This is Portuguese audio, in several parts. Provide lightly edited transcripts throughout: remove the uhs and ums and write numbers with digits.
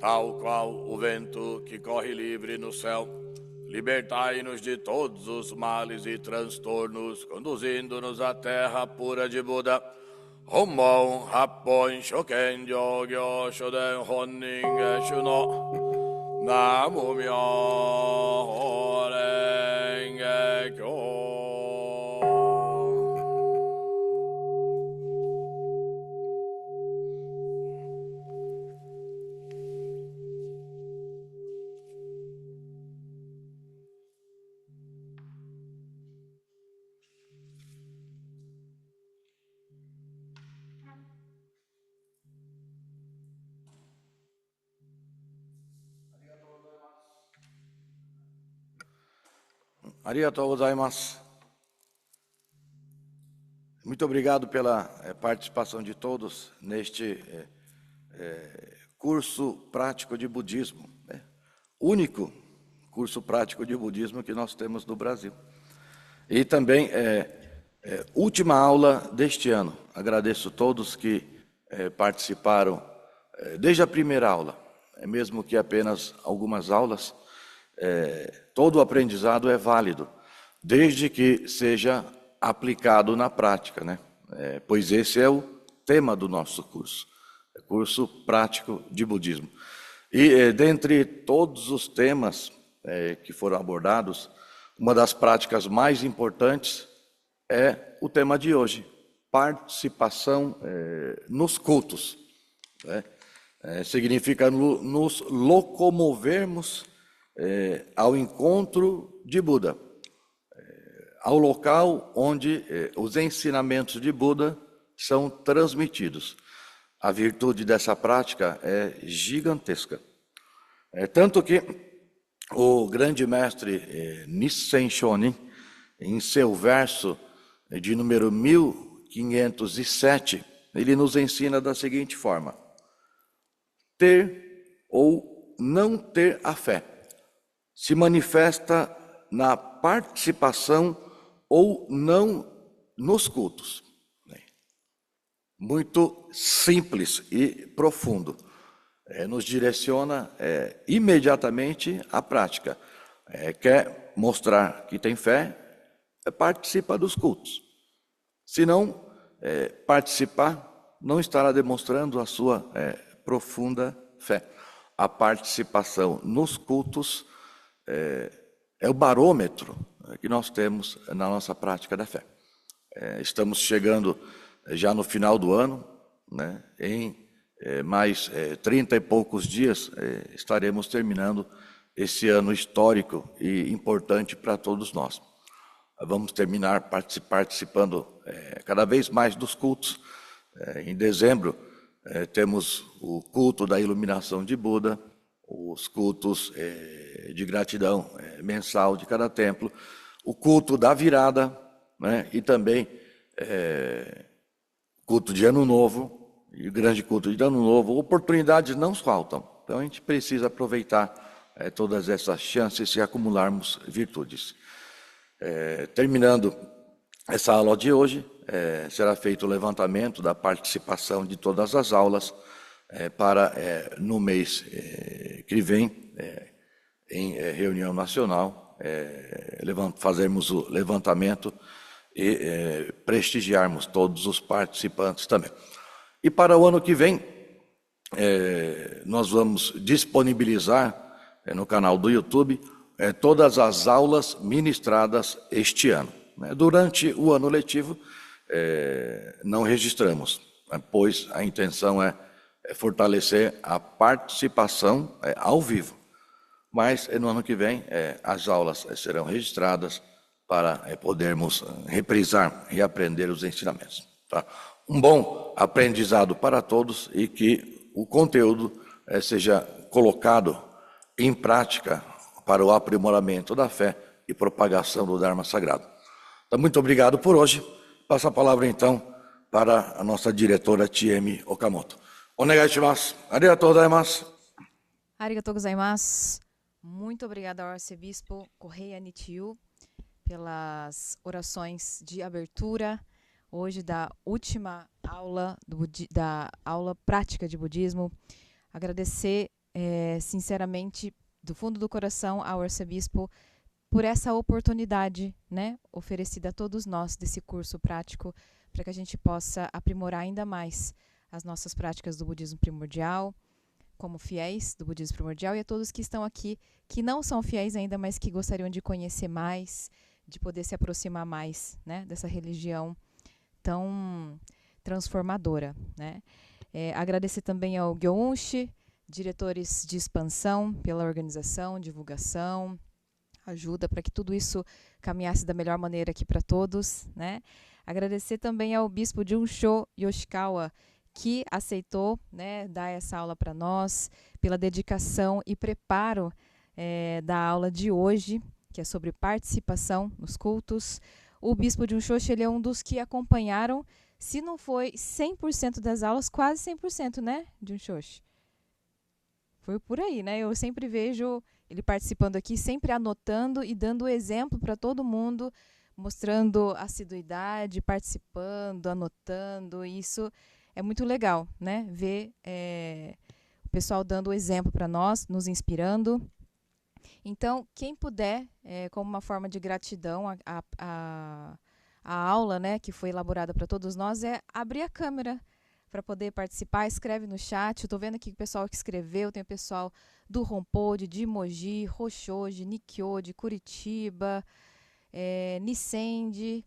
Tal qual o vento que corre livre no céu, libertai-nos de todos os males e transtornos, conduzindo-nos à terra pura de Buda. Hommon Happon Shoken Jogyo Shoden Honning Shuno Namo Myoho Renge Kyo. Arigatou gozaimasu. Muito obrigado pela participação de todos neste curso prático de budismo, único curso prático de budismo que nós temos no Brasil. E também última aula deste ano. Agradeço a todos que participaram desde a primeira aula, mesmo que apenas algumas aulas. Todo o aprendizado é válido, desde que seja aplicado na prática, né? Pois esse é o tema do nosso curso, curso prático de budismo. E dentre todos os temas que foram abordados, uma das práticas mais importantes é o tema de hoje, participação nos cultos. Significa nos locomovermos ao encontro de Buda, ao local onde os ensinamentos de Buda são transmitidos. A virtude dessa prática é gigantesca. Tanto que o grande mestre Nissen Shonin, em seu verso de número 1507, ele nos ensina da seguinte forma: ter ou não ter a fé se manifesta na participação ou não nos cultos. Muito simples e profundo. Nos direciona imediatamente à prática. Quer mostrar que tem fé, participa dos cultos. Se não participar, não estará demonstrando a sua profunda fé. A participação nos cultos é o barômetro que nós temos na nossa prática da fé. Estamos chegando já no final do ano, né? Em mais 30 e poucos dias estaremos terminando esse ano histórico e importante para todos nós. Vamos terminar participando cada vez mais dos cultos. Em dezembro temos o culto da iluminação de Buda, os cultos de gratidão mensal de cada templo, o culto da virada, né? E também culto de Ano Novo, e o grande culto de Ano Novo. Oportunidades não faltam, então a gente precisa aproveitar todas essas chances e acumularmos virtudes. Terminando essa aula de hoje, será feito o levantamento da participação de todas as aulas para no mês que vem, em reunião nacional, fazermos o levantamento e prestigiarmos todos os participantes também. E para o ano que vem, nós vamos disponibilizar no canal do YouTube todas as aulas ministradas este ano. Durante o ano letivo, não registramos, pois a intenção é fortalecer a participação ao vivo. Mas no ano que vem as aulas serão registradas para podermos reprisar e aprender os ensinamentos. Tá? Um bom aprendizado para todos e que o conteúdo seja colocado em prática para o aprimoramento da fé e propagação do Dharma Sagrado. Então, muito obrigado por hoje. Passo a palavra então para a nossa diretora Tiemi Okamoto. Onegai shimasu. Arigatou gozaimasu. Arigatou gozaimasu. Muito obrigada ao arcebispo Correia Nichiu pelas orações de abertura hoje da última aula da aula prática de budismo. Agradecer sinceramente do fundo do coração ao arcebispo por essa oportunidade, né, oferecida a todos nós desse curso prático para que a gente possa aprimorar ainda mais as nossas práticas do budismo primordial, como fiéis do budismo primordial, e a todos que estão aqui que não são fiéis ainda, mas que gostariam de conhecer mais, de poder se aproximar mais, né, dessa religião tão transformadora, né? Agradecer também ao Gyounshi, diretores de expansão, pela organização, divulgação, ajuda para que tudo isso caminhasse da melhor maneira aqui para todos, né? Agradecer também ao bispo Junsho Yoshikawa, que aceitou, né, dar essa aula para nós, pela dedicação e preparo da aula de hoje, que é sobre participação nos cultos. O bispo Junsho, ele é um dos que acompanharam, se não foi 100% das aulas, quase 100%, né, Junsho? Foi por aí, né? Eu sempre vejo ele participando aqui, sempre anotando e dando exemplo para todo mundo, mostrando assiduidade, participando, anotando. Isso é muito legal, né? Ver o pessoal dando exemplo para nós, nos inspirando. Então, quem puder, como uma forma de gratidão, a aula, né, que foi elaborada para todos nós, é abrir a câmera para poder participar. Escreve no chat. Eu estou vendo aqui o pessoal que escreveu. Tem o pessoal do Rompode, de Mogi, Roxoji, Nikkyo, de Curitiba, Nicende.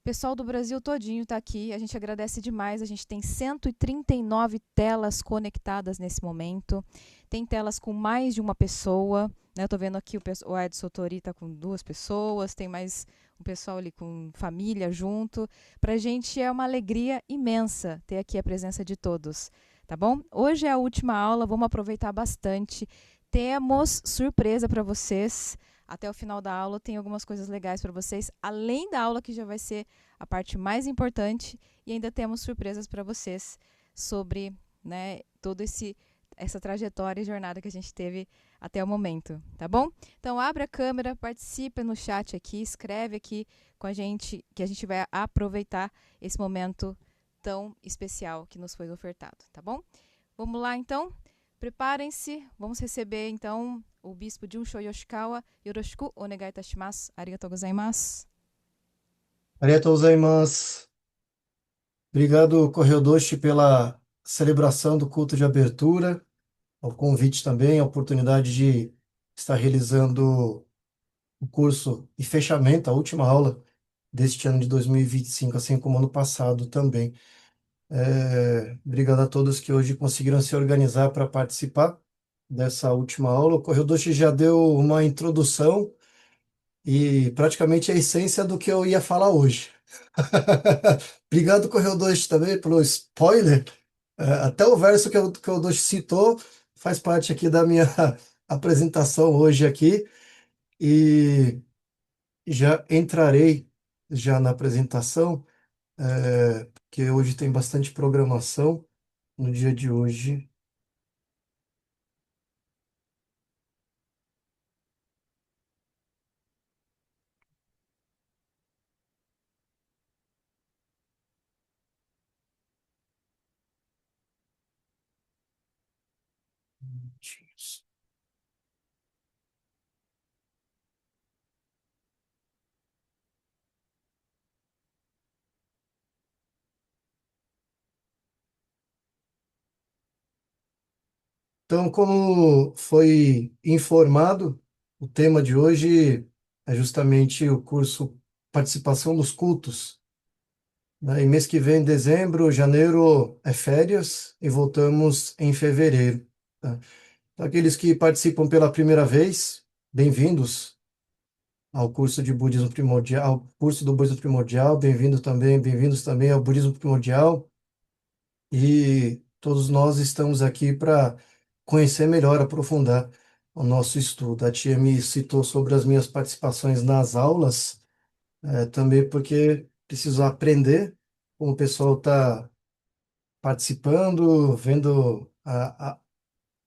Pessoal do Brasil todinho está aqui. A gente agradece demais. A gente tem 139 telas conectadas nesse momento. Tem telas com mais de uma pessoa. Né? Eu estou vendo aqui o Edson Tori está com 2 pessoas. Tem mais um pessoal ali com família junto. Para a gente é uma alegria imensa ter aqui a presença de todos. Tá bom? Hoje é a última aula. Vamos aproveitar bastante. Temos surpresa para vocês. Até o final da aula tem algumas coisas legais para vocês, além da aula que já vai ser a parte mais importante, e ainda temos surpresas para vocês sobre, né, toda essa trajetória e jornada que a gente teve até o momento, tá bom? Então abre a câmera, participe no chat aqui, escreve aqui com a gente, que a gente vai aproveitar esse momento tão especial que nos foi ofertado, tá bom? Vamos lá então? Preparem-se, vamos receber então o bispo Junsho Yoshikawa. Yoroshiku onegai itashimasu. Arigatou gozaimasu. Arigatou gozaimasu. Obrigado, Correodoshi, pela celebração do culto de abertura, ao convite também, a oportunidade de estar realizando o curso e fechamento, a última aula deste ano de 2025, assim como ano passado também. Obrigado a todos que hoje conseguiram se organizar para participar dessa última aula. O Correodoshi já deu uma introdução e praticamente a essência do que eu ia falar hoje. Obrigado, Correio 2, também pelo spoiler. Até o verso que o 2 citou faz parte aqui da minha apresentação hoje aqui. E já entrarei já na apresentação, que hoje tem bastante programação no dia de hoje. Então, como foi informado, o tema de hoje é justamente o curso Participação dos Cultos. Né? E mês que vem, dezembro, janeiro é férias e voltamos em fevereiro. Tá? Então, aqueles que participam pela primeira vez, bem-vindos ao curso de Budismo Primordial, ao curso do Budismo Primordial, bem-vindos também ao Budismo Primordial. E todos nós estamos aqui para conhecer melhor, aprofundar o nosso estudo. A tia me citou sobre as minhas participações nas aulas, também porque preciso aprender como o pessoal está participando, vendo,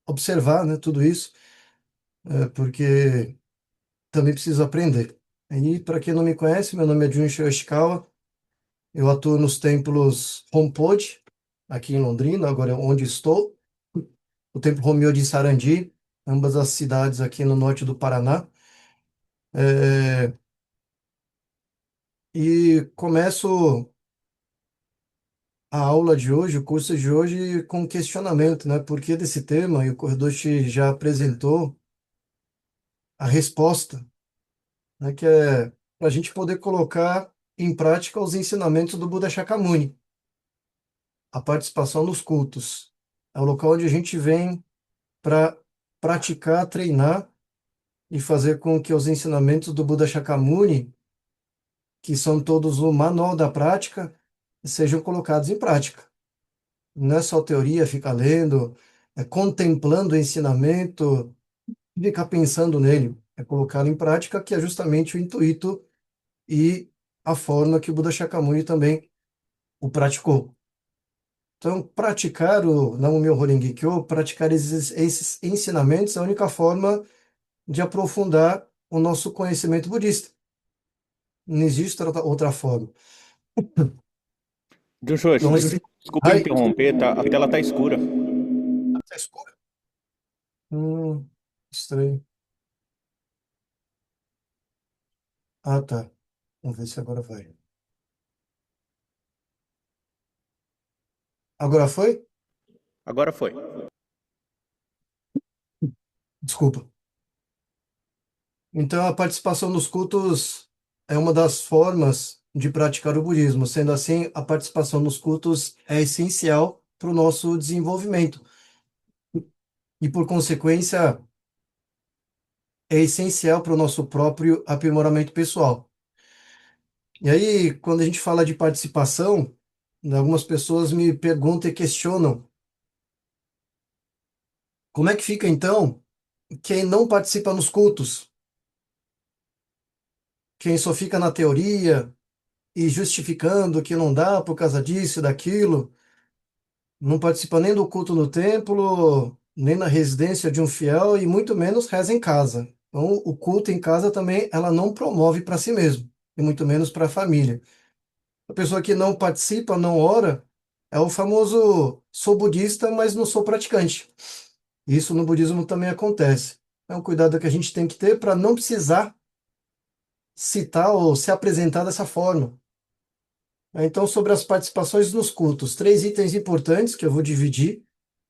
observar, né, tudo isso, porque também preciso aprender. E para quem não me conhece, meu nome é Junichi Yoshikawa. Eu atuo nos templos Honpod, aqui em Londrina, agora é onde estou. O templo Romeu de Sarandi, ambas as cidades aqui no norte do Paraná. É, e começo a aula de hoje, o curso de hoje, com um questionamento, né? Por que desse tema? E o Corredoshi já apresentou a resposta, né? Que é para a gente poder colocar em prática os ensinamentos do Buda Shakyamuni, a participação nos cultos. É o local onde a gente vem para praticar, treinar e fazer com que os ensinamentos do Buda Shakyamuni, que são todos o manual da prática, sejam colocados em prática. Não é só teoria, ficar lendo, é contemplando o ensinamento, e ficar pensando nele, é colocá-lo em prática, que é justamente o intuito e a forma que o Buda Shakyamuni também o praticou. Então, praticar o Namu-myoho Renge Kyo, praticar esses ensinamentos é a única forma de aprofundar o nosso conhecimento budista. Não existe outra forma. Joshua, Não existe. desculpa Ai, interromper, tá? A tela tá escura. tá escuro. Estranho. Ah, tá. Vamos ver se agora vai. Agora foi? Agora foi. Desculpa. Então, a participação nos cultos é uma das formas de praticar o budismo. Sendo assim, a participação nos cultos é essencial para o nosso desenvolvimento. E, por consequência, é essencial para o nosso próprio aprimoramento pessoal. E aí, quando a gente fala de participação, algumas pessoas me perguntam e questionam como é que fica, então, quem não participa nos cultos, quem só fica na teoria e justificando que não dá por causa disso e daquilo, não participa nem do culto no templo, nem na residência de um fiel e muito menos reza em casa. Então, o culto em casa também ela não promove para si mesmo, e muito menos para a família. A pessoa que não participa, não ora, é o famoso sou budista, mas não sou praticante. Isso no budismo também acontece. É um cuidado que a gente tem que ter para não precisar citar ou se apresentar dessa forma. Então, sobre as participações nos cultos, três itens importantes que eu vou dividir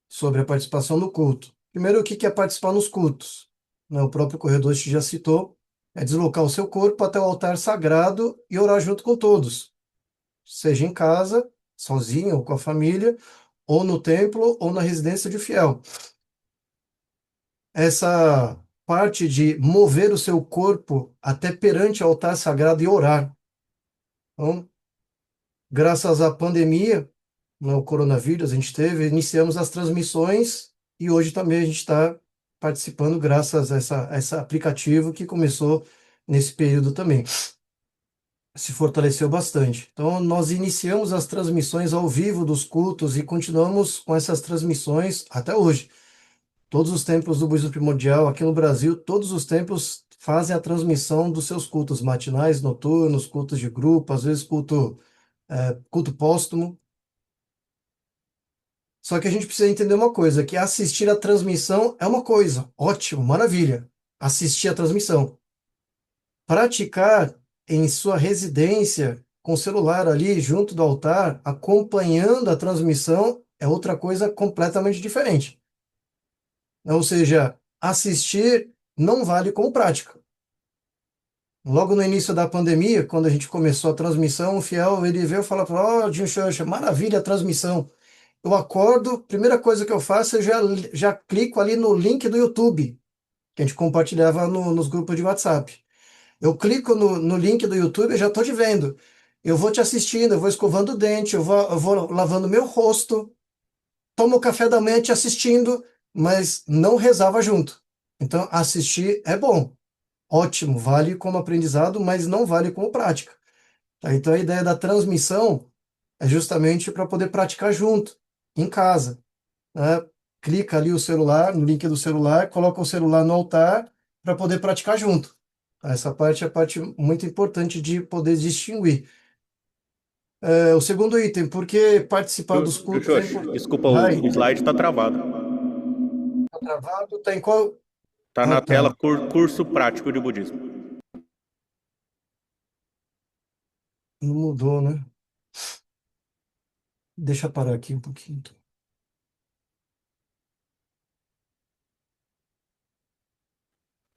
sobre a participação no culto. Primeiro, o que é participar nos cultos? O próprio corredor já citou, é deslocar o seu corpo até o altar sagrado e orar junto com todos, seja em casa, sozinho ou com a família, ou no templo ou na residência de fiel. Essa parte de mover o seu corpo até perante o altar sagrado e orar. Então, graças à pandemia, o coronavírus, a gente teve, iniciamos as transmissões e hoje também a gente está participando graças a esse aplicativo que começou nesse período também. Se fortaleceu bastante. Então, nós iniciamos as transmissões ao vivo dos cultos e continuamos com essas transmissões até hoje. Todos os templos do budismo primordial aqui no Brasil, todos os templos fazem a transmissão dos seus cultos matinais, noturnos, cultos de grupo, às vezes culto póstumo. Só que a gente precisa entender uma coisa, que assistir a transmissão é uma coisa, ótimo, maravilha. Assistir a transmissão. Praticar em sua residência, com o celular ali junto do altar, acompanhando a transmissão, é outra coisa completamente diferente. Ou seja, assistir não vale como prática. Logo no início da pandemia, quando a gente começou a transmissão, o fiel ele veio falar para ó, Jinchocha, maravilha a transmissão. Eu acordo, primeira coisa que eu faço, já clico ali no link do YouTube, que a gente compartilhava nos grupos de WhatsApp. Eu clico no link do YouTube e já estou te vendo. Eu vou te assistindo, eu vou escovando o dente, eu vou lavando meu rosto, tomo o café da manhã te assistindo, mas não rezava junto. Então, assistir é bom, ótimo, vale como aprendizado, mas não vale como prática. Tá? Então, a ideia da transmissão é justamente para poder praticar junto, em casa, né? Clica ali o celular, no link do celular, coloca o celular no altar para poder praticar junto. Essa parte é a parte muito importante de poder distinguir. O segundo item, por que participar dos cultos é Josh, importante? desculpa, Vai, o slide tá travado. tá travado, tá em qual? Tá Ah, na tela tá. curso prático de budismo. Não mudou, né? Deixa eu parar aqui um pouquinho.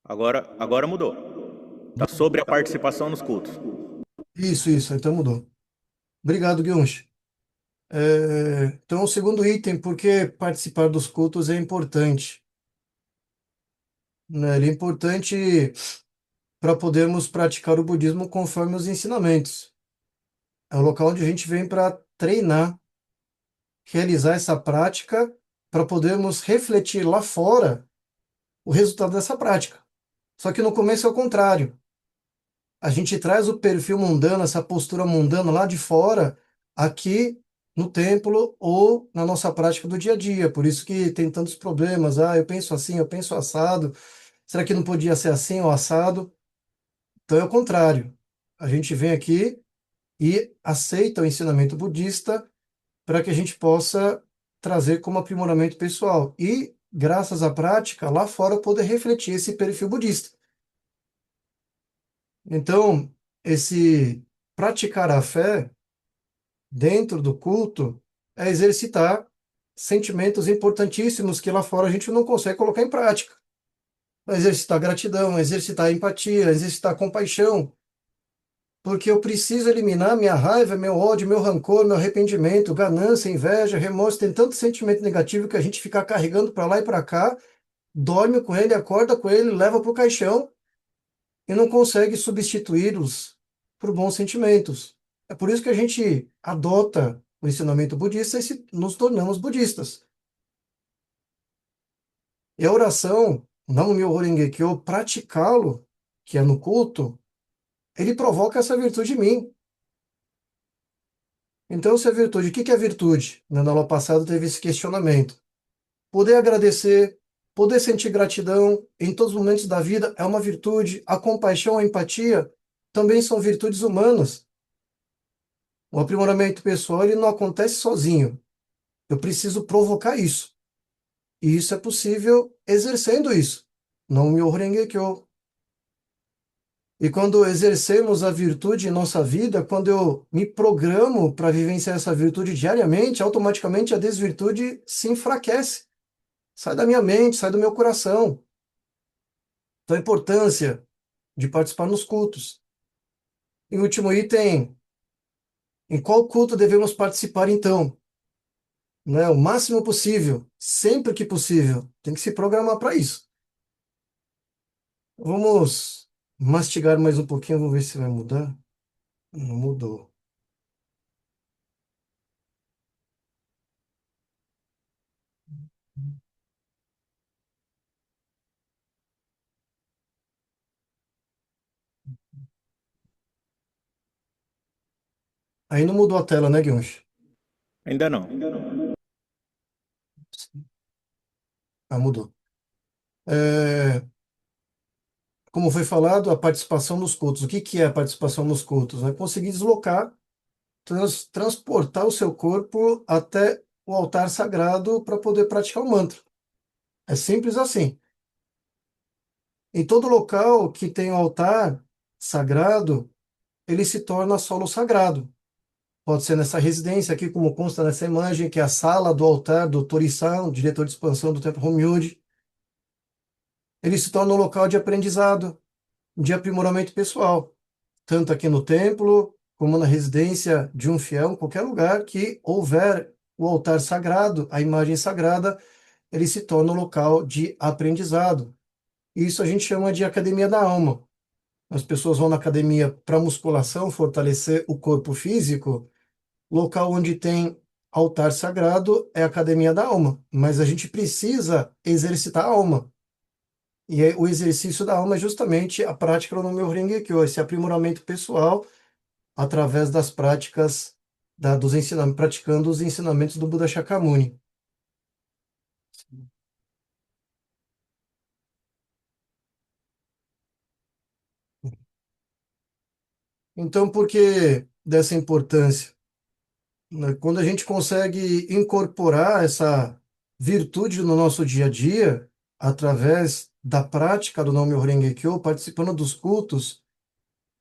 Agora mudou. Tá sobre a participação nos cultos. Isso, então mudou. Obrigado, Guilherme. Então, o segundo item, por que participar dos cultos é importante, né? Ele é importante para podermos praticar o budismo conforme os ensinamentos. É o local onde a gente vem para treinar, realizar essa prática, para podermos refletir lá fora o resultado dessa prática. Só que no começo é o contrário. A gente traz o perfil mundano, essa postura mundana lá de fora, aqui no templo ou na nossa prática do dia a dia. Por isso que tem tantos problemas. Ah, eu penso assim, eu penso assado. Será que não podia ser assim ou assado? Então é o contrário. A gente vem aqui e aceita o ensinamento budista para que a gente possa trazer como aprimoramento pessoal. E, graças à prática, lá fora poder refletir esse perfil budista. Então, esse praticar a fé dentro do culto é exercitar sentimentos importantíssimos que lá fora a gente não consegue colocar em prática. É exercitar gratidão, é exercitar empatia, é exercitar compaixão, porque eu preciso eliminar minha raiva, meu ódio, meu rancor, meu arrependimento, ganância, inveja, remorso. Tem tanto sentimento negativo que a gente fica carregando para lá e para cá, dorme com ele, acorda com ele, leva para o caixão e não consegue substituí-los por bons sentimentos. É por isso que a gente adota o ensinamento budista e nos tornamos budistas. E a oração, não Myoho Renge Kyo, praticá-lo, que é no culto, ele provoca essa virtude em mim. Então, se é virtude, o que é virtude? Na aula passada teve esse questionamento. Poder agradecer, poder sentir gratidão em todos os momentos da vida é uma virtude. A compaixão, a empatia também são virtudes humanas. O aprimoramento pessoal ele não acontece sozinho. Eu preciso provocar isso. E isso é possível exercendo isso. Não me Renge-kyo. E quando exercemos a virtude em nossa vida, quando eu me programo para vivenciar essa virtude diariamente, automaticamente a desvirtude se enfraquece. Sai da minha mente, sai do meu coração. Então, a importância de participar nos cultos. Em último item, em qual culto devemos participar então? Né? O máximo possível, sempre que possível. Tem que se programar para isso. Vamos mastigar mais um pouquinho, vamos ver se vai mudar. Não mudou. Aí não mudou a tela, né, Guilherme? Ainda não. Ah, mudou. É, como foi falado, a participação nos cultos. O que que é a participação nos cultos? É conseguir deslocar, transportar o seu corpo até o altar sagrado para poder praticar o mantra. É simples assim. Em todo local que tem um altar sagrado, ele se torna solo sagrado. Pode ser nessa residência aqui, como consta nessa imagem, que é a sala do altar do Torisan, diretor de expansão do Templo Hommyoji. Ele se torna um local de aprendizado, de aprimoramento pessoal, tanto aqui no templo, como na residência de um fiel, em qualquer lugar que houver o altar sagrado, a imagem sagrada, ele se torna um local de aprendizado. Isso a gente chama de academia da alma. As pessoas vão na academia para musculação, fortalecer o corpo físico. Local onde tem altar sagrado é a academia da alma. Mas a gente precisa exercitar a alma. E o exercício da alma é justamente a prática no meu Rengekyo, esse aprimoramento pessoal através das práticas dos ensinamentos, praticando os ensinamentos do Buda Shakyamuni. Então, por que dessa importância? Né? Quando a gente consegue incorporar essa virtude no nosso dia a dia, através da prática do Nam-myoho Renge Kyo, participando dos cultos,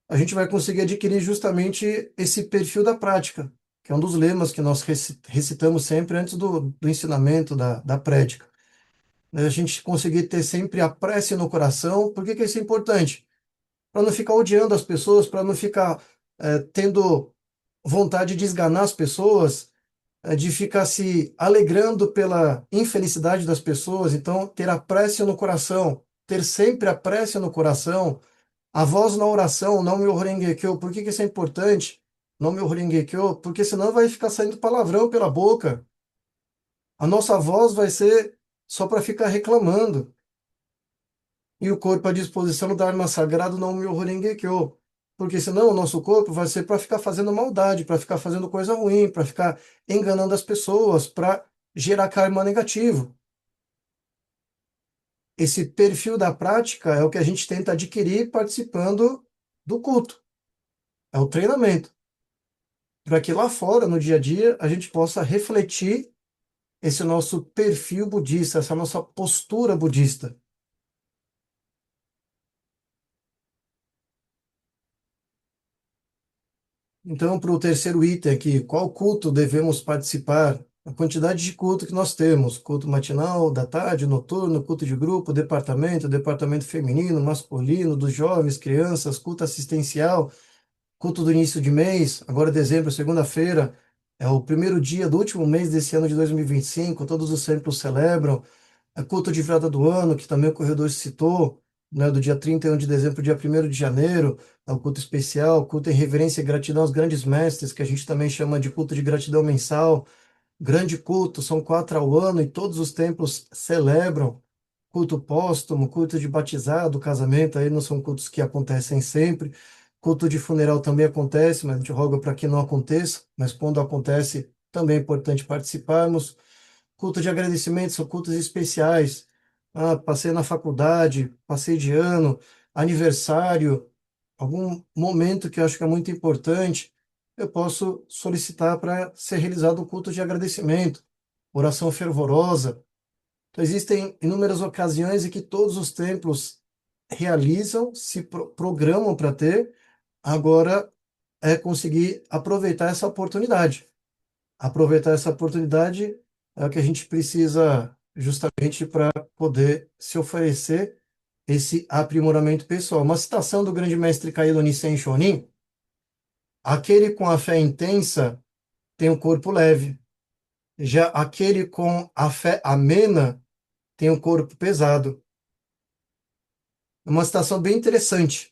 a gente vai conseguir adquirir justamente esse perfil da prática, que é um dos lemas que nós recitamos sempre antes do ensinamento, da prédica. A gente conseguir ter sempre a prece no coração. Por que que isso é importante? Para não ficar odiando as pessoas, para não ficar tendo vontade de esganar as pessoas, de ficar se alegrando pela infelicidade das pessoas. Então, ter a prece no coração, ter sempre a prece no coração, a voz na oração, não me Horengekyo. Por que que isso é importante? Não me Horengekyo, porque senão vai ficar saindo palavrão pela boca. A nossa voz vai ser só para ficar reclamando. E o corpo à disposição do Dharma sagrado não me Horengekyo. Porque senão o nosso corpo vai ser para ficar fazendo maldade, para ficar fazendo coisa ruim, para ficar enganando as pessoas, para gerar karma negativo. Esse perfil da prática é o que a gente tenta adquirir participando do culto. É o treinamento. Para que lá fora, no dia a dia, a gente possa refletir esse nosso perfil budista, essa nossa postura budista. Então, para o terceiro item aqui, qual culto devemos participar? A quantidade de culto que nós temos: culto matinal, da tarde, noturno, culto de grupo, departamento feminino, masculino, dos jovens, crianças, culto assistencial, culto do início de mês. Agora, dezembro, segunda-feira, é o primeiro dia do último mês desse ano de 2025, todos os templos celebram. A culto de virada do ano, que também o corredor citou, né, do dia 31 de dezembro, dia 1º de janeiro, é o culto especial, culto em reverência e gratidão aos grandes mestres, que a gente também chama de culto de gratidão mensal. Grande culto, são 4 ao ano e todos os templos celebram. Culto póstumo, culto de batizado, casamento, aí não são cultos que acontecem sempre. Culto de funeral também acontece, mas a gente roga para que não aconteça, mas quando acontece, também é importante participarmos. Culto de agradecimento são cultos especiais. Ah, passei na faculdade, passei de ano, aniversário, algum momento que eu acho que é muito importante, eu posso solicitar para ser realizado um culto de agradecimento, oração fervorosa. Então, existem inúmeras ocasiões em que todos os templos realizam, se programam para ter, agora é conseguir aproveitar essa oportunidade. Aproveitar essa oportunidade é o que a gente precisa justamente para poder se oferecer esse aprimoramento pessoal. Uma citação do grande mestre Kaido Nisen Shonin: aquele com a fé intensa tem o corpo leve, já aquele com a fé amena tem o corpo pesado. É uma citação bem interessante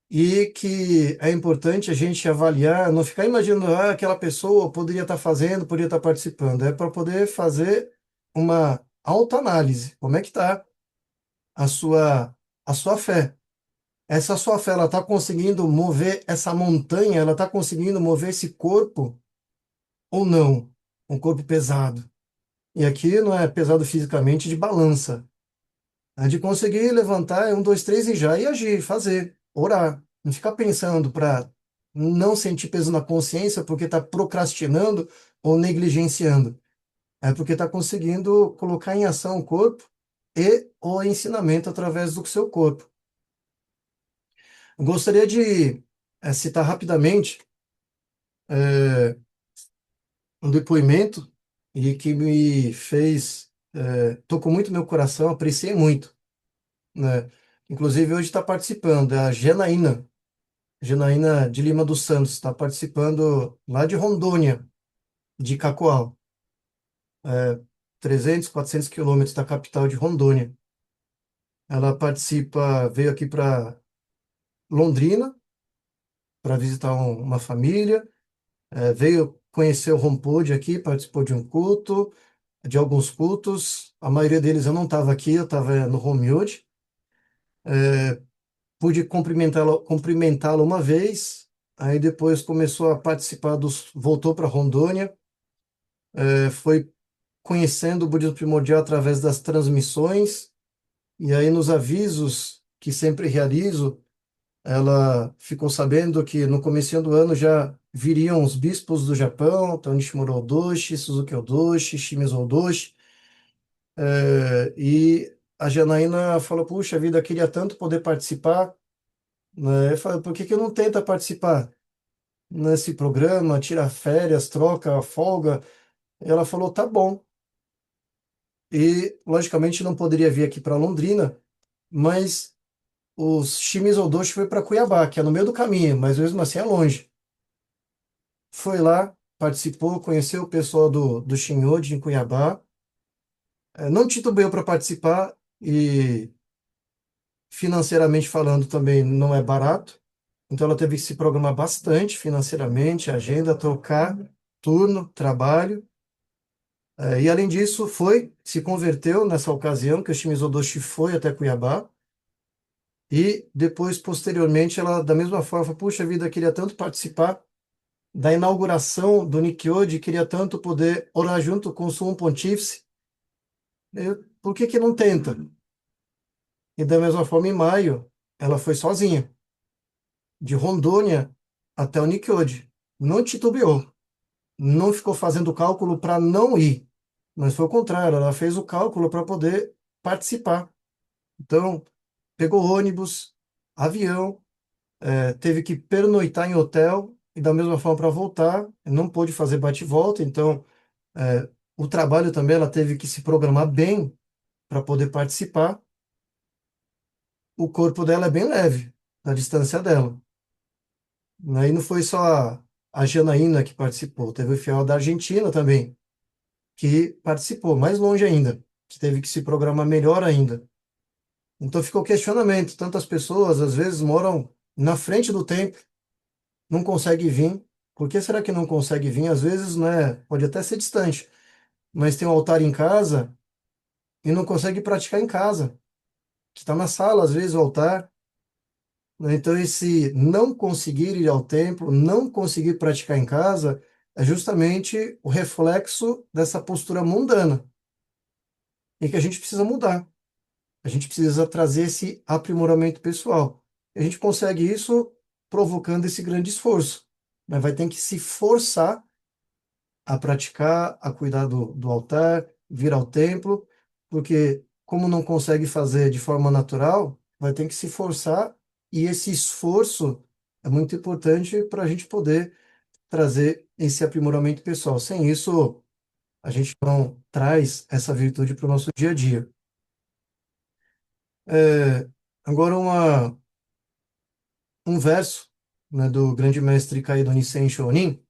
e que é importante a gente avaliar, não ficar imaginando, aquela pessoa poderia estar fazendo, poderia estar participando. É para poder fazer uma autoanálise. Como é que está a sua fé? Essa sua fé, ela está conseguindo mover essa montanha, ela está conseguindo mover esse corpo ou não? Um corpo pesado. E aqui não é pesado fisicamente de balança. É de conseguir levantar, um, dois, três e já, e agir, fazer, orar. Não ficar pensando para não sentir peso na consciência porque está procrastinando ou negligenciando. É porque está conseguindo colocar em ação o corpo e o ensinamento através do seu corpo. Eu gostaria de citar rapidamente um depoimento e que me fez, tocou muito meu coração, apreciei muito, né? Inclusive hoje está participando, é a Janaína de Lima dos Santos, está participando lá de Rondônia, de Cacoal, 300, 400 quilômetros da capital de Rondônia. Ela participa, veio aqui para Londrina para visitar uma família, veio conhecer o Rompode aqui, participou de um culto, de alguns cultos. A maioria deles eu não estava aqui, eu estava no Homewood. Pude cumprimentá-la uma vez, aí depois começou a participar voltou para Rondônia, foi conhecendo o budismo primordial através das transmissões, e aí nos avisos que sempre realizo, ela ficou sabendo que no começo do ano já viriam os bispos do Japão, então Nishimuro Odoshi, Suzuki Odoshi, Shimizu Odoshi, e a Janaína falou, puxa vida, queria tanto poder participar, né? Eu falei, por que que não tenta participar nesse programa, tira férias, troca, folga? E ela falou, tá bom. E, logicamente, não poderia vir aqui para Londrina, mas os Shimizu Odoshi foi para Cuiabá, que é no meio do caminho, mas mesmo assim é longe. Foi lá, participou, conheceu o pessoal do Shinyoji em Cuiabá. Não titubeou para participar e, financeiramente falando, também não é barato. Então, ela teve que se programar bastante financeiramente, agenda, trocar turno, trabalho. E, além disso, se converteu nessa ocasião que o Shimizu Odoshi foi até Cuiabá. E depois, posteriormente, ela, da mesma forma, falou, puxa vida, queria tanto participar da inauguração do Nikkei, queria tanto poder orar junto com o Sumo Pontífice. Por que que não tenta? E da mesma forma, em maio, ela foi sozinha, de Rondônia até o Nikkei. Não titubeou, não ficou fazendo cálculo para não ir, mas foi o contrário, ela fez o cálculo para poder participar. Então, pegou ônibus, avião, teve que pernoitar em hotel, e da mesma forma para voltar, não pôde fazer bate-volta, então o trabalho também ela teve que se programar bem para poder participar. O corpo dela é bem leve, na distância dela. Aí não foi só a Janaína que participou, teve o fiel da Argentina também, que participou, mais longe ainda, que teve que se programar melhor ainda. Então ficou o questionamento, tantas pessoas às vezes moram na frente do templo, não conseguem vir. Por que será que não consegue vir? Às vezes, né, pode até ser distante, mas tem um altar em casa e não consegue praticar em casa, que está na sala, às vezes, o altar. Né? Então, esse não conseguir ir ao templo, não conseguir praticar em casa, é justamente o reflexo dessa postura mundana, e que a gente precisa mudar. A gente precisa trazer esse aprimoramento pessoal. E a gente consegue isso provocando esse grande esforço. Mas vai ter que se forçar a praticar, a cuidar do altar, vir ao templo, porque como não consegue fazer de forma natural, vai ter que se forçar, e esse esforço é muito importante para a gente poder trazer esse aprimoramento pessoal. Sem isso, a gente não traz essa virtude para o nosso dia a dia. É, agora um verso, né, do grande mestre Kaido Nisen Shonin,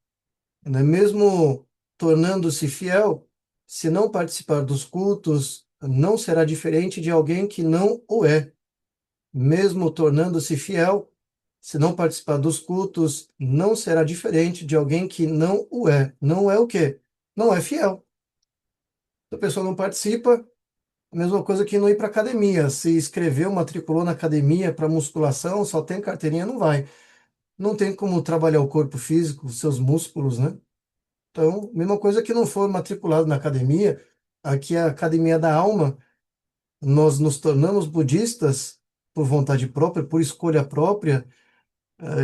né, mesmo tornando-se fiel, se não participar dos cultos, não será diferente de alguém que não o é. Mesmo tornando-se fiel, se não participar dos cultos, não será diferente de alguém que não o é. Não é o quê? Não é fiel. Se a pessoa não participa, a mesma coisa que não ir para academia. Se inscreveu, matriculou na academia para musculação, só tem carteirinha, não vai. Não tem como trabalhar o corpo físico, seus músculos, né? Então, mesma coisa que não for matriculado na academia, aqui é a academia da alma, nós nos tornamos budistas por vontade própria, por escolha própria,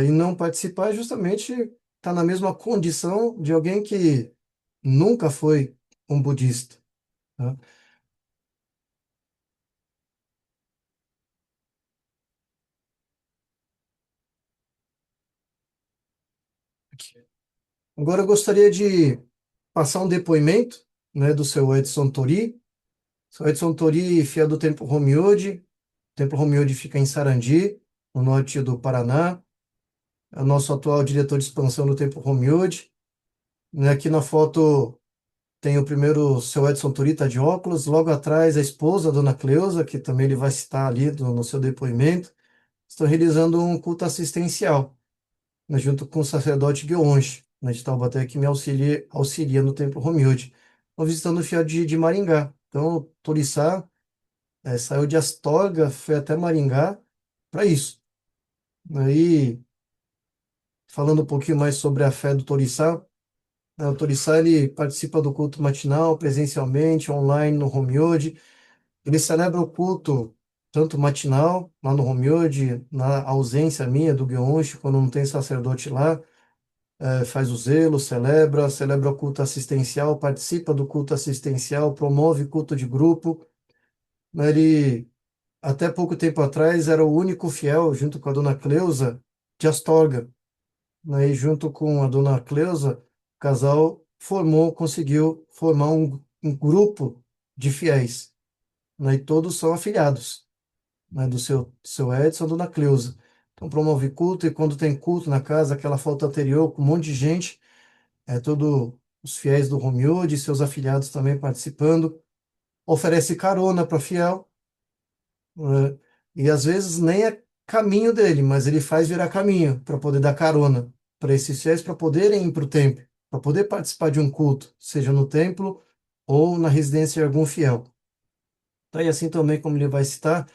e não participar é justamente estar na mesma condição de alguém que nunca foi um budista. Tá? Agora eu gostaria de passar um depoimento, né, do seu Edson Tori. Seu Edson Tori, fiel do Templo Romyōji. O Templo Romyōji fica em Sarandi, no norte do Paraná. É o nosso atual diretor de expansão do Templo Romyōji. Né, aqui na foto tem o primeiro, o seu Edson Tori, tá de óculos. Logo atrás, a esposa, a dona Cleusa, que também ele vai citar ali no seu depoimento. Estão realizando um culto assistencial, né, junto com o sacerdote Gyeonshi, né, de Taubaté, que me auxilia no Templo Romyōji. Estou visitando o fiel de Maringá. Então, o Torissá saiu de Astorga, foi até Maringá para isso. Aí, falando um pouquinho mais sobre a fé do Torissá, né, o Torissá ele participa do culto matinal presencialmente, online, no Romyōji. Ele celebra o culto tanto matinal, lá no Romilde, na ausência minha do Guionchi, quando não tem sacerdote lá, faz o zelo, celebra o culto assistencial, participa do culto assistencial, promove culto de grupo. Ele, até pouco tempo atrás, era o único fiel, junto com a dona Cleusa, de Astorga. Aí, junto com a dona Cleusa, o casal conseguiu formar um grupo de fiéis, né? E todos são afiliados, né? Do seu Edson, dona Cleusa. Então, promove culto, e quando tem culto na casa, aquela foto anterior, com um monte de gente, todos os fiéis do Romilde e seus afiliados também participando, oferece carona para fiel, né? E às vezes nem é caminho dele, mas ele faz virar caminho para poder dar carona para esses fiéis para poderem ir para o templo, para poder participar de um culto, seja no templo ou na residência de algum fiel. Tá? E assim também, como ele vai citar,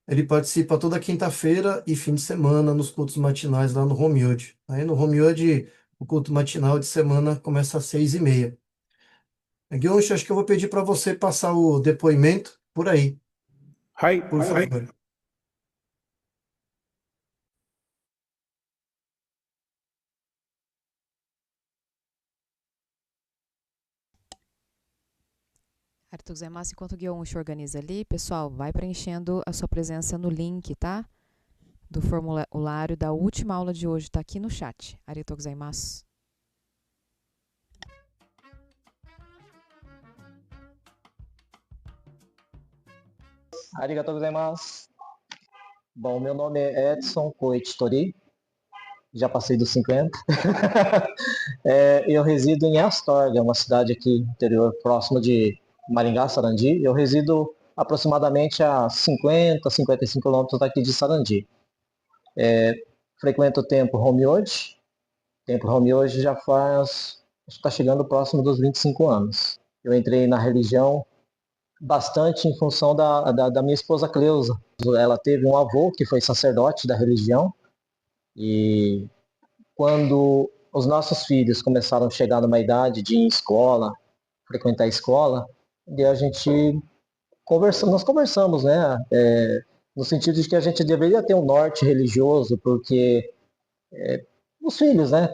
ele participa toda quinta-feira e fim de semana nos cultos matinais lá no Romilde. Aí no Romilde, o culto matinal de semana começa às 6h30. Guilherme, acho que eu vou pedir para você passar o depoimento por aí, はい。por favor. Arthur Zaimas, enquanto o Guionchi organiza ali, pessoal, vai preenchendo a sua presença no link, tá? Do formulário da última aula de hoje, tá aqui no chat. Arigatou gozaimasu. Arigatou gozaimasu. Bom, meu nome é Edson Koichi Tori, já passei dos 50. Eu resido em Astorga, uma cidade aqui interior, próximo de Maringá, Sarandi. Eu resido aproximadamente a 50, 55 quilômetros daqui de Sarandi. Frequento o Templo Romilde. O Templo Romilde já faz, está chegando próximo dos 25 anos. Eu entrei na religião bastante em função da minha esposa Cleusa. Ela teve um avô que foi sacerdote da religião, e quando os nossos filhos começaram a chegar numa idade de ir em escola, frequentar a escola, e a gente nós conversamos, né, no sentido de que a gente deveria ter um norte religioso, porque os filhos, né,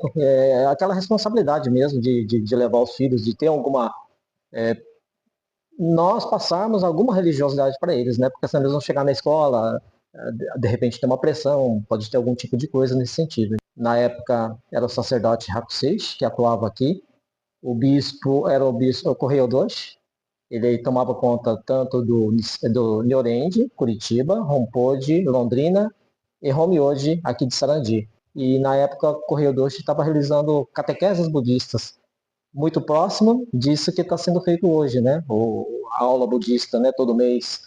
aquela responsabilidade mesmo de levar os filhos, de ter alguma nós passarmos alguma religiosidade para eles, né? Porque senão eles vão chegar na escola, de repente tem uma pressão, pode ter algum tipo de coisa nesse sentido. Na época era o sacerdote Hakuseishi, que atuava aqui. O bispo era o bispo Correio Doshi. Ele tomava conta tanto do Nyorendi, Curitiba, Rompode, Londrina e Romioji, aqui de Sarandi. E na época Correio Doshi estava realizando catequeses budistas, muito próximo disso que está sendo feito hoje, né? A aula budista, né? Todo mês.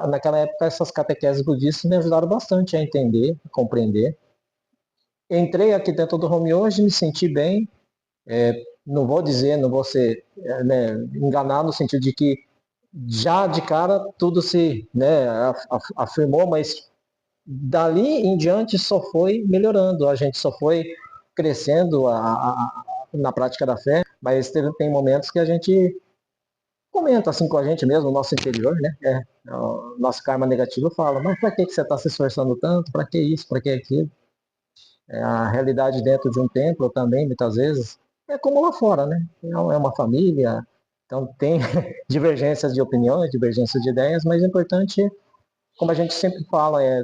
Naquela época, essas catequeses budistas me ajudaram bastante a entender, a compreender. Entrei aqui dentro do Home hoje, me senti bem. Não vou dizer, não vou ser enganar no sentido de que já de cara tudo se afirmou, mas dali em diante só foi melhorando, a gente só foi crescendo na prática da fé, mas tem momentos que a gente comenta assim com a gente mesmo, no nosso interior, né? O nosso karma negativo fala, mas para que você está se esforçando tanto? Para que isso? Para que aquilo? A realidade dentro de um templo também, muitas vezes, é como lá fora, né? É uma família, então tem divergências de opiniões, divergências de ideias, mas o importante, como a gente sempre fala, é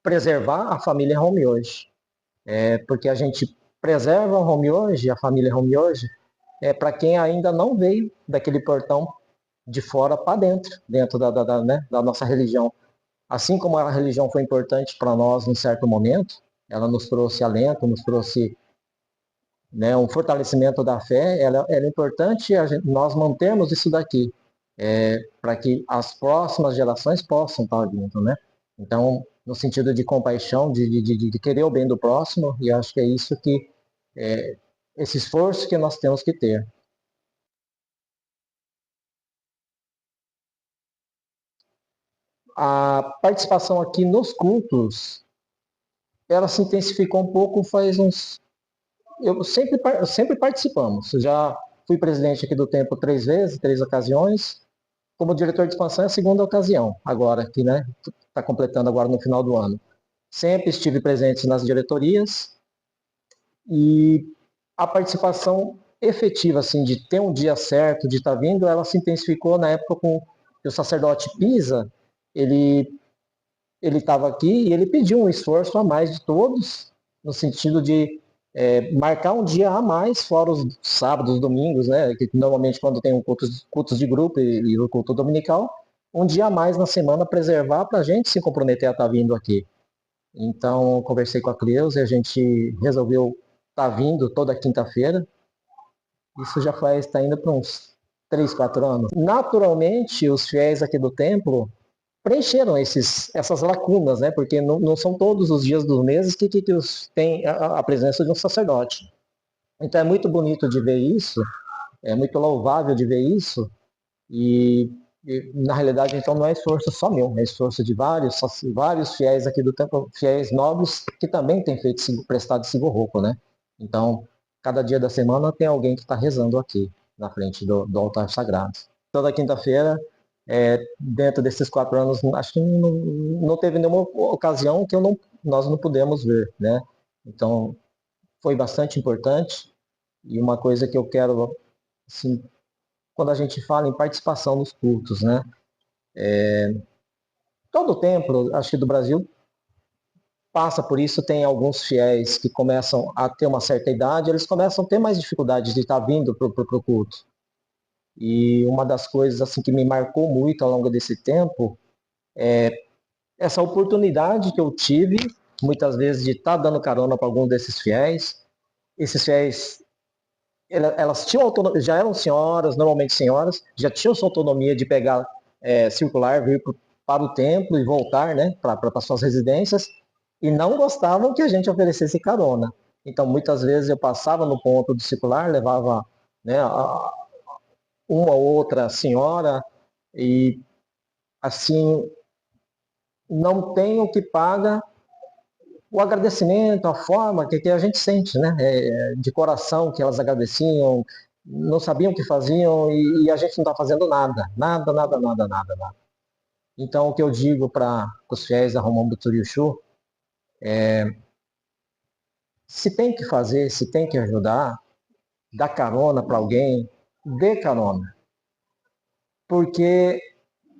preservar a família home hoje. Porque a gente preserva o home hoje, a família home hoje, para quem ainda não veio daquele portão de fora para dentro da nossa religião. Assim como a religião foi importante para nós em certo momento, ela nos trouxe alento, nos trouxe um fortalecimento da fé, ela é importante nós mantermos isso daqui, para que as próximas gerações possam estar vindo, né? Então, no sentido de compaixão, de querer o bem do próximo, e acho que é isso que, esse esforço que nós temos que ter. A participação aqui nos cultos, ela se intensificou um pouco faz uns... sempre participamos. Já fui presidente aqui do Templo 3 vezes, 3 ocasiões. como diretor de expansão é a segunda ocasião, agora que, né, está completando agora no final do ano. Sempre estive presente nas diretorias e a participação efetiva, assim, de ter um dia certo, de estar vindo, ela se intensificou na época com o sacerdote Pisa, ele estava aqui e ele pediu um esforço a mais de todos, no sentido de marcar um dia a mais, fora os sábados, domingos, né? Que normalmente quando tem um cultos de grupo e o culto dominical, um dia a mais na semana preservar para a gente se comprometer a estar vindo aqui. Então, conversei com a Cleusa e a gente resolveu estar vindo toda quinta-feira. Isso já está indo para uns 3, 4 anos. Naturalmente, os fiéis aqui do templo preencheram essas lacunas, né? Porque não são todos os dias dos meses que tem a presença de um sacerdote. Então é muito bonito de ver isso, é muito louvável de ver isso, e na realidade então não é esforço só meu, é esforço de vários fiéis aqui do templo, fiéis nobres que também têm prestado esse borroco, né? Então, cada dia da semana tem alguém que está rezando aqui na frente do altar sagrado. Toda quinta-feira, dentro desses 4 anos, acho que não teve nenhuma ocasião que nós não pudemos ver, né? Então, foi bastante importante. E uma coisa que eu quero, assim, quando a gente fala em participação nos cultos, né? Todo o templo, acho que do Brasil, passa por isso. Tem alguns fiéis que começam a ter uma certa idade, eles começam a ter mais dificuldade de estar vindo para o culto. E uma das coisas assim que me marcou muito ao longo desse tempo é essa oportunidade que eu tive, muitas vezes, de estar dando carona para algum desses fiéis. Esses fiéis, elas tinham autonomia, já eram senhoras, normalmente senhoras, já tinham sua autonomia de pegar circular, vir para o templo e voltar, né, para suas residências, e não gostavam que a gente oferecesse carona. Então, muitas vezes eu passava no ponto do circular, levava, né, uma ou outra senhora, e assim, não tem o que paga o agradecimento, a forma que a gente sente, né? De coração, que elas agradeciam, não sabiam o que faziam, e a gente não está fazendo nada. Nada, nada, nada, nada, nada. Então, o que eu digo para os fiéis da Romão Buturiuchu se tem que fazer, se tem que ajudar, dá carona para alguém, dê carona. Porque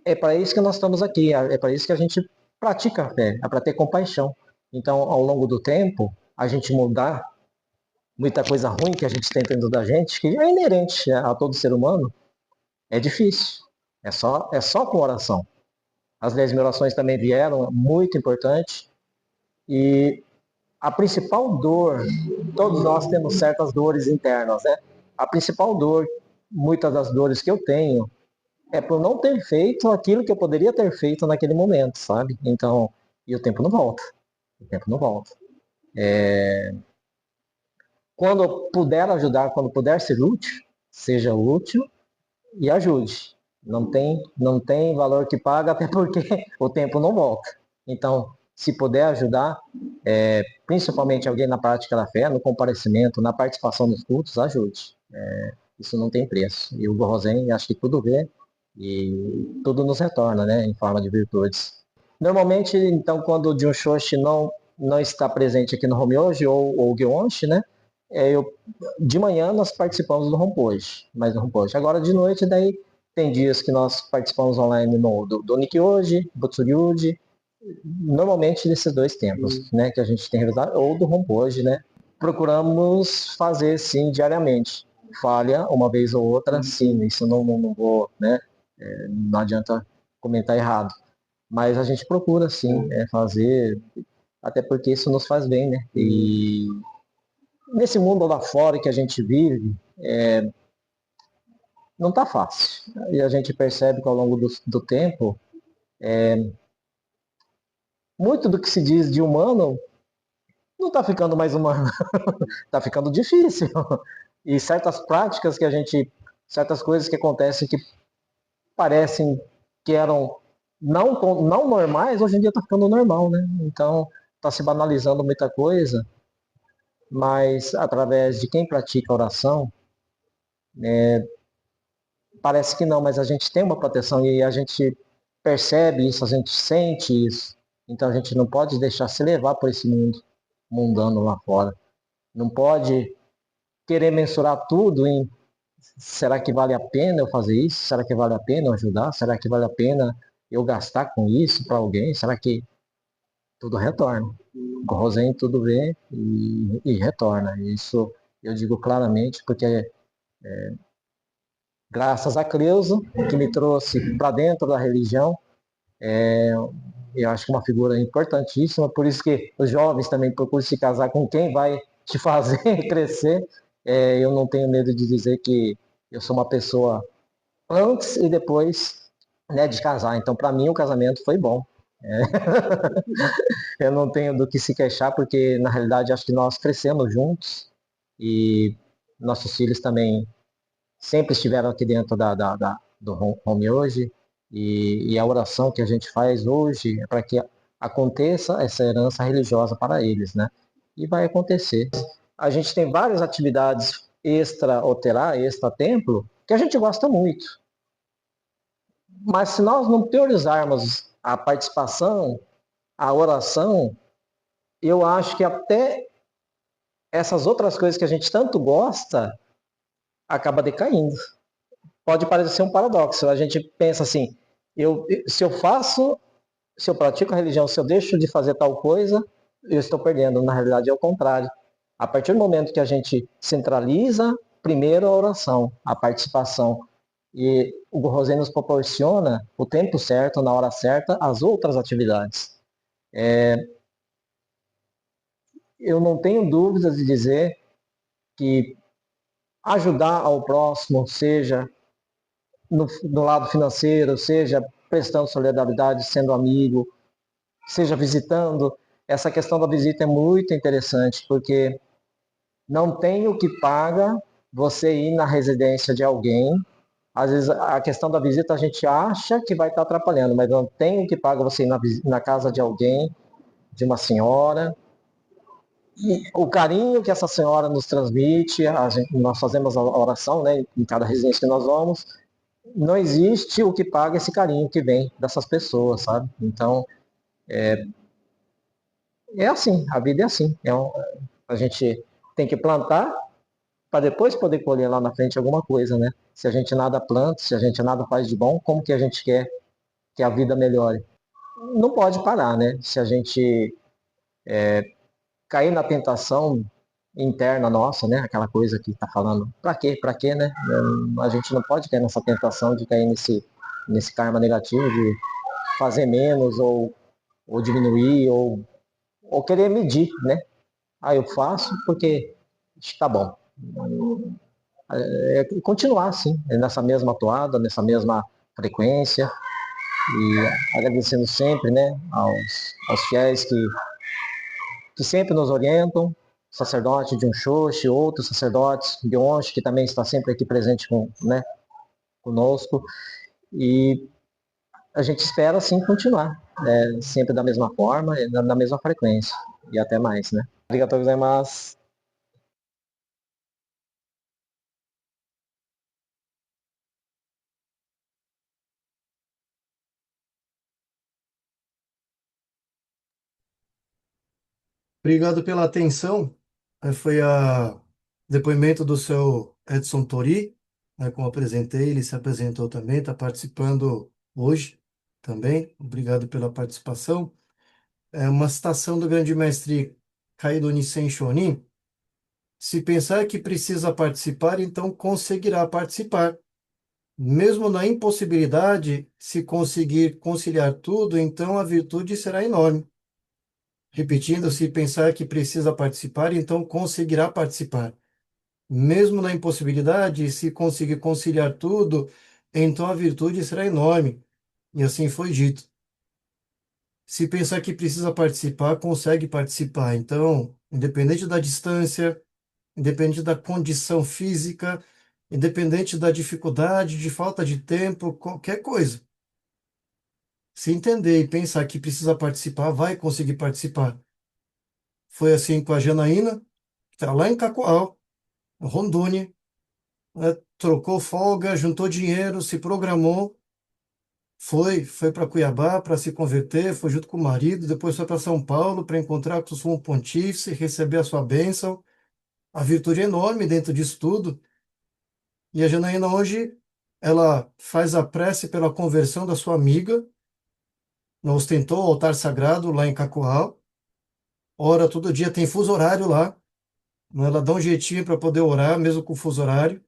é para isso que nós estamos aqui, é para isso que a gente pratica a fé, é para ter compaixão. Então, ao longo do tempo, a gente mudar muita coisa ruim que a gente tem dentro da gente, que é inerente a todo ser humano, é difícil. É só com oração. As 10.000 orações também vieram, muito importante. E a principal dor, todos nós temos certas dores internas, né? A principal dor, muitas das dores que eu tenho, é por não ter feito aquilo que eu poderia ter feito naquele momento, sabe? Então, e o tempo não volta. O tempo não volta. Quando eu puder ajudar, quando puder ser útil, seja útil e ajude. Não tem valor que paga, até porque o tempo não volta. Então, se puder ajudar, principalmente alguém na prática da fé, no comparecimento, na participação nos cultos, ajude. Isso não tem preço. E o Gorrosen, acho que tudo vê e tudo nos retorna, né, em forma de virtudes. Normalmente, então, quando o Junshoshi não está presente aqui no Romyoji ou o Gyeonshi, né, de manhã nós participamos do Rompoji, mas no Rompoji. Agora de noite, daí tem dias que nós participamos online do Nikyoji, Butsuryuji, normalmente desses 2 tempos, né, que a gente tem realizado, ou do Rompoji, né. Procuramos fazer, sim, diariamente. Falha uma vez ou outra, sim, isso não vou, né, não adianta comentar errado. Mas a gente procura, sim, fazer, até porque isso nos faz bem, né. E nesse mundo lá fora que a gente vive, não está fácil. E a gente percebe que ao longo do tempo, muito do que se diz de humano não está ficando mais humano, está ficando difícil. E certas coisas que acontecem que parecem que eram não normais, hoje em dia está ficando normal, né? Então, está se banalizando muita coisa, mas através de quem pratica a oração, parece que não, mas a gente tem uma proteção e a gente percebe isso, a gente sente isso. Então a gente não pode deixar se levar por esse mundo mundano lá fora. Não pode querer mensurar tudo em será que vale a pena eu fazer isso? Será que vale a pena eu ajudar? Será que vale a pena eu gastar com isso para alguém? Será que tudo retorna? O Rosen tudo vê e retorna. Isso eu digo claramente porque graças a Creuso, que me trouxe para dentro da religião, eu acho que é uma figura importantíssima, por isso que os jovens também procuram se casar com quem vai te fazer crescer. Eu não tenho medo de dizer que eu sou uma pessoa antes e depois, né, de casar. Então, para mim, o casamento foi bom. Eu não tenho do que se queixar, porque na realidade acho que nós crescemos juntos e nossos filhos também sempre estiveram aqui dentro do home hoje. E a oração que a gente faz hoje é para que aconteça essa herança religiosa para eles, né? E vai acontecer. A gente tem várias atividades extra-oterá, extra-templo, que a gente gosta muito. Mas se nós não priorizarmos a participação, a oração, eu acho que até essas outras coisas que a gente tanto gosta acaba decaindo. Pode parecer um paradoxo. A gente pensa assim, se eu faço, se eu pratico a religião, se eu deixo de fazer tal coisa, eu estou perdendo. Na realidade é o contrário. A partir do momento que a gente centraliza primeiro a oração, a participação, e o Rosé nos proporciona o tempo certo, na hora certa, as outras atividades. Eu não tenho dúvidas de dizer que ajudar ao próximo, seja no lado financeiro, seja prestando solidariedade, sendo amigo, seja visitando. Essa questão da visita é muito interessante, porque não tem o que paga você ir na residência de alguém. Às vezes a questão da visita a gente acha que vai estar atrapalhando, mas não tem o que paga você ir na casa de alguém, de uma senhora. E o carinho que essa senhora nos transmite, nós fazemos a oração, né, em cada residência que nós vamos, não existe o que paga esse carinho que vem dessas pessoas, sabe? Então, é assim, a vida é assim. A gente tem que plantar para depois poder colher lá na frente alguma coisa, né? Se a gente nada planta, se a gente nada faz de bom, como que a gente quer que a vida melhore? Não pode parar, né? Se a gente cair na tentação interna nossa, né? Aquela coisa que está falando, para quê, né? A gente não pode cair nessa tentação de cair nesse karma negativo de fazer menos ou diminuir ou querer medir, né? Eu faço porque está bom. Continuar assim, nessa mesma toada, nessa mesma frequência e agradecendo sempre, né, aos fiéis que sempre nos orientam, sacerdote de Unxoxe, outros sacerdotes de Onche, que também está sempre aqui presente né, conosco, e a gente espera assim continuar, sempre da mesma forma, na mesma frequência, e até mais, né. Obrigado a gozaimasu. Obrigado pela atenção. Foi a depoimento do seu Edson Tori, né, como apresentei, ele se apresentou também, está participando hoje também. Obrigado pela participação. É uma citação do grande mestre Kaido Nisen Shonin. Se pensar que precisa participar, então conseguirá participar. Mesmo na impossibilidade, se conseguir conciliar tudo, então a virtude será enorme. Repetindo, se pensar que precisa participar, então conseguirá participar. Mesmo na impossibilidade, se conseguir conciliar tudo, então a virtude será enorme. E assim foi dito. Se pensar que precisa participar, consegue participar. Então, independente da distância, independente da condição física, independente da dificuldade, de falta de tempo, qualquer coisa. Se entender e pensar que precisa participar, vai conseguir participar. Foi assim com a Janaína, que está lá em Cacoal, Rondônia, né? trocou folga, juntou dinheiro, se programou, foi para Cuiabá para se converter, foi junto com o marido, depois foi para São Paulo para encontrar com o sumo pontífice, receber a sua bênção. A virtude é enorme dentro disso tudo. E a Janaína hoje, ela faz a prece pela conversão da sua amiga, ostentou o altar sagrado lá em Cacoal, ora todo dia, tem fuso horário lá, né? Ela dá um jeitinho para poder orar, mesmo com fuso horário,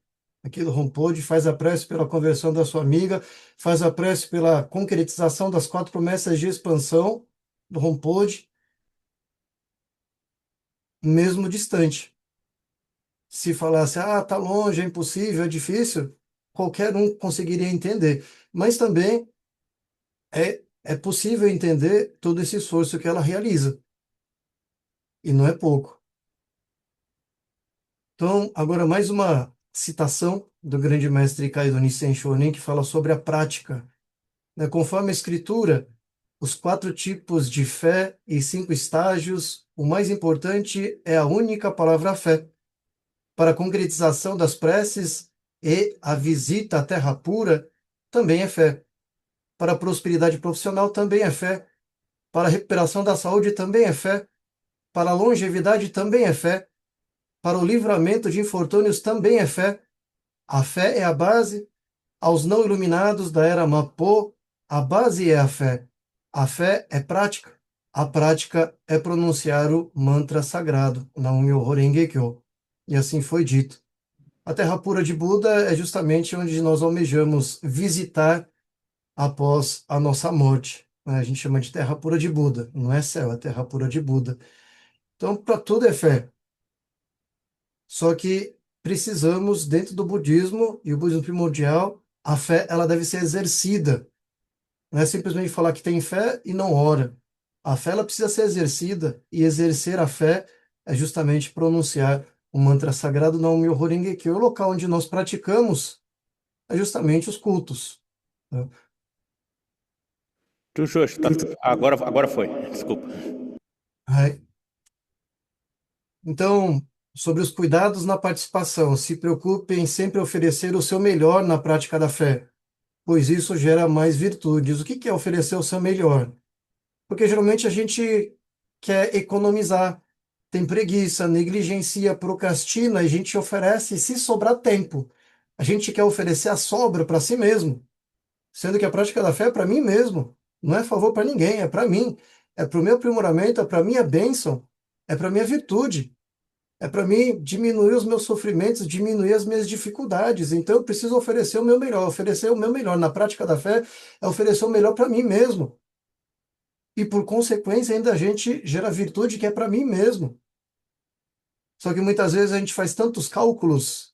aqui do Rompode, faz a prece pela conversão da sua amiga, faz a prece pela concretização das 4 promessas de expansão do Rompode, mesmo distante. Se falasse, tá longe, é impossível, é difícil, qualquer um conseguiria entender. Mas também é possível entender todo esse esforço que ela realiza. E não é pouco. Então, agora mais uma citação do grande mestre Kaido Nisen Shonin, que fala sobre a prática. Né? Conforme a escritura, os 4 tipos de fé e 5 estágios, o mais importante é a única palavra fé. Para a concretização das preces e a visita à terra pura, também é fé. Para a prosperidade profissional, também é fé. Para a recuperação da saúde, também é fé. Para a longevidade, também é fé. Para o livramento de infortúnios, também é fé. A fé é a base. Aos não iluminados da era Mapô, a base é a fé. A fé é prática. A prática é pronunciar o mantra sagrado, Nam-myoho Renge Kyo. E assim foi dito. A terra pura de Buda é justamente onde nós almejamos visitar após a nossa morte. Né? A gente chama de terra pura de Buda. Não é céu, é terra pura de Buda. Então, para tudo é fé. Só que precisamos, dentro do budismo, e o budismo primordial, a fé ela deve ser exercida. Não é simplesmente falar que tem fé e não ora. A fé ela precisa ser exercida, e exercer a fé é justamente pronunciar o mantra sagrado Nam-myoho Renge Kyo. O local onde nós praticamos é justamente os cultos. Né? Xuxa, agora foi. Desculpa. Então, sobre os cuidados na participação, se preocupe em sempre oferecer o seu melhor na prática da fé, pois isso gera mais virtudes. O que é oferecer o seu melhor? Porque geralmente a gente quer economizar, tem preguiça, negligencia, procrastina, e a gente oferece se sobrar tempo. A gente quer oferecer a sobra para si mesmo, sendo que a prática da fé é para mim mesmo, não é favor para ninguém, é para mim, é para o meu aprimoramento, é para a minha bênção, é para a minha virtude. É para mim diminuir os meus sofrimentos, diminuir as minhas dificuldades. Então eu preciso oferecer o meu melhor. Oferecer o meu melhor na prática da fé é oferecer o melhor para mim mesmo. E por consequência ainda a gente gera virtude que é para mim mesmo. Só que muitas vezes a gente faz tantos cálculos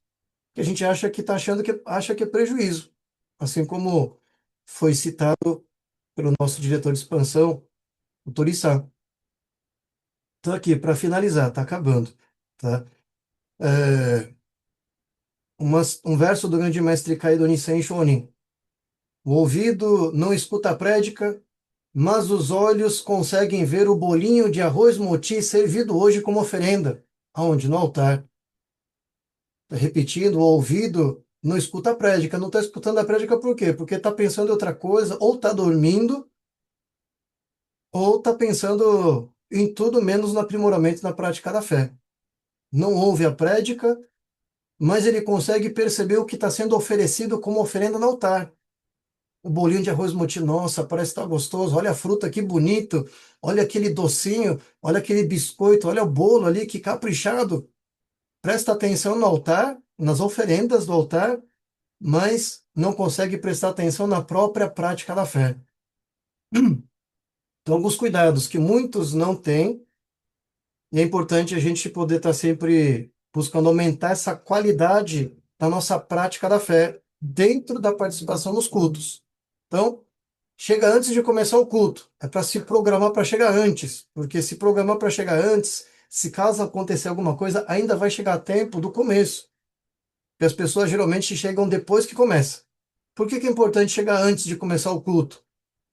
que a gente acha que está achando que acha que é prejuízo. Assim como foi citado pelo nosso diretor de expansão, o Torissá. Então aqui, para finalizar, está acabando. Tá? Um verso do grande mestre Kaido Nisen Shonin. O ouvido não escuta a prédica, mas os olhos conseguem ver o bolinho de arroz moti servido hoje como oferenda. Aonde? No altar. Repetindo, o ouvido não escuta a prédica. Não está escutando a prédica por quê? Porque está pensando em outra coisa, ou está dormindo, ou está pensando em tudo menos no aprimoramento na prática da fé. Não ouve a prédica, mas ele consegue perceber o que está sendo oferecido como oferenda no altar. O bolinho de arroz moti, nossa, parece estar gostoso. Olha a fruta, que bonito. Olha aquele docinho, olha aquele biscoito, olha o bolo ali, que caprichado. Presta atenção no altar, nas oferendas do altar, mas não consegue prestar atenção na própria prática da fé. Então, alguns cuidados que muitos não têm, e é importante a gente poder estar sempre buscando aumentar essa qualidade da nossa prática da fé dentro da participação nos cultos. Então, chega antes de começar o culto. É para se programar para chegar antes, porque se programar para chegar antes, se caso acontecer alguma coisa, ainda vai chegar a tempo do começo. Porque as pessoas geralmente chegam depois que começa. Por que é importante chegar antes de começar o culto?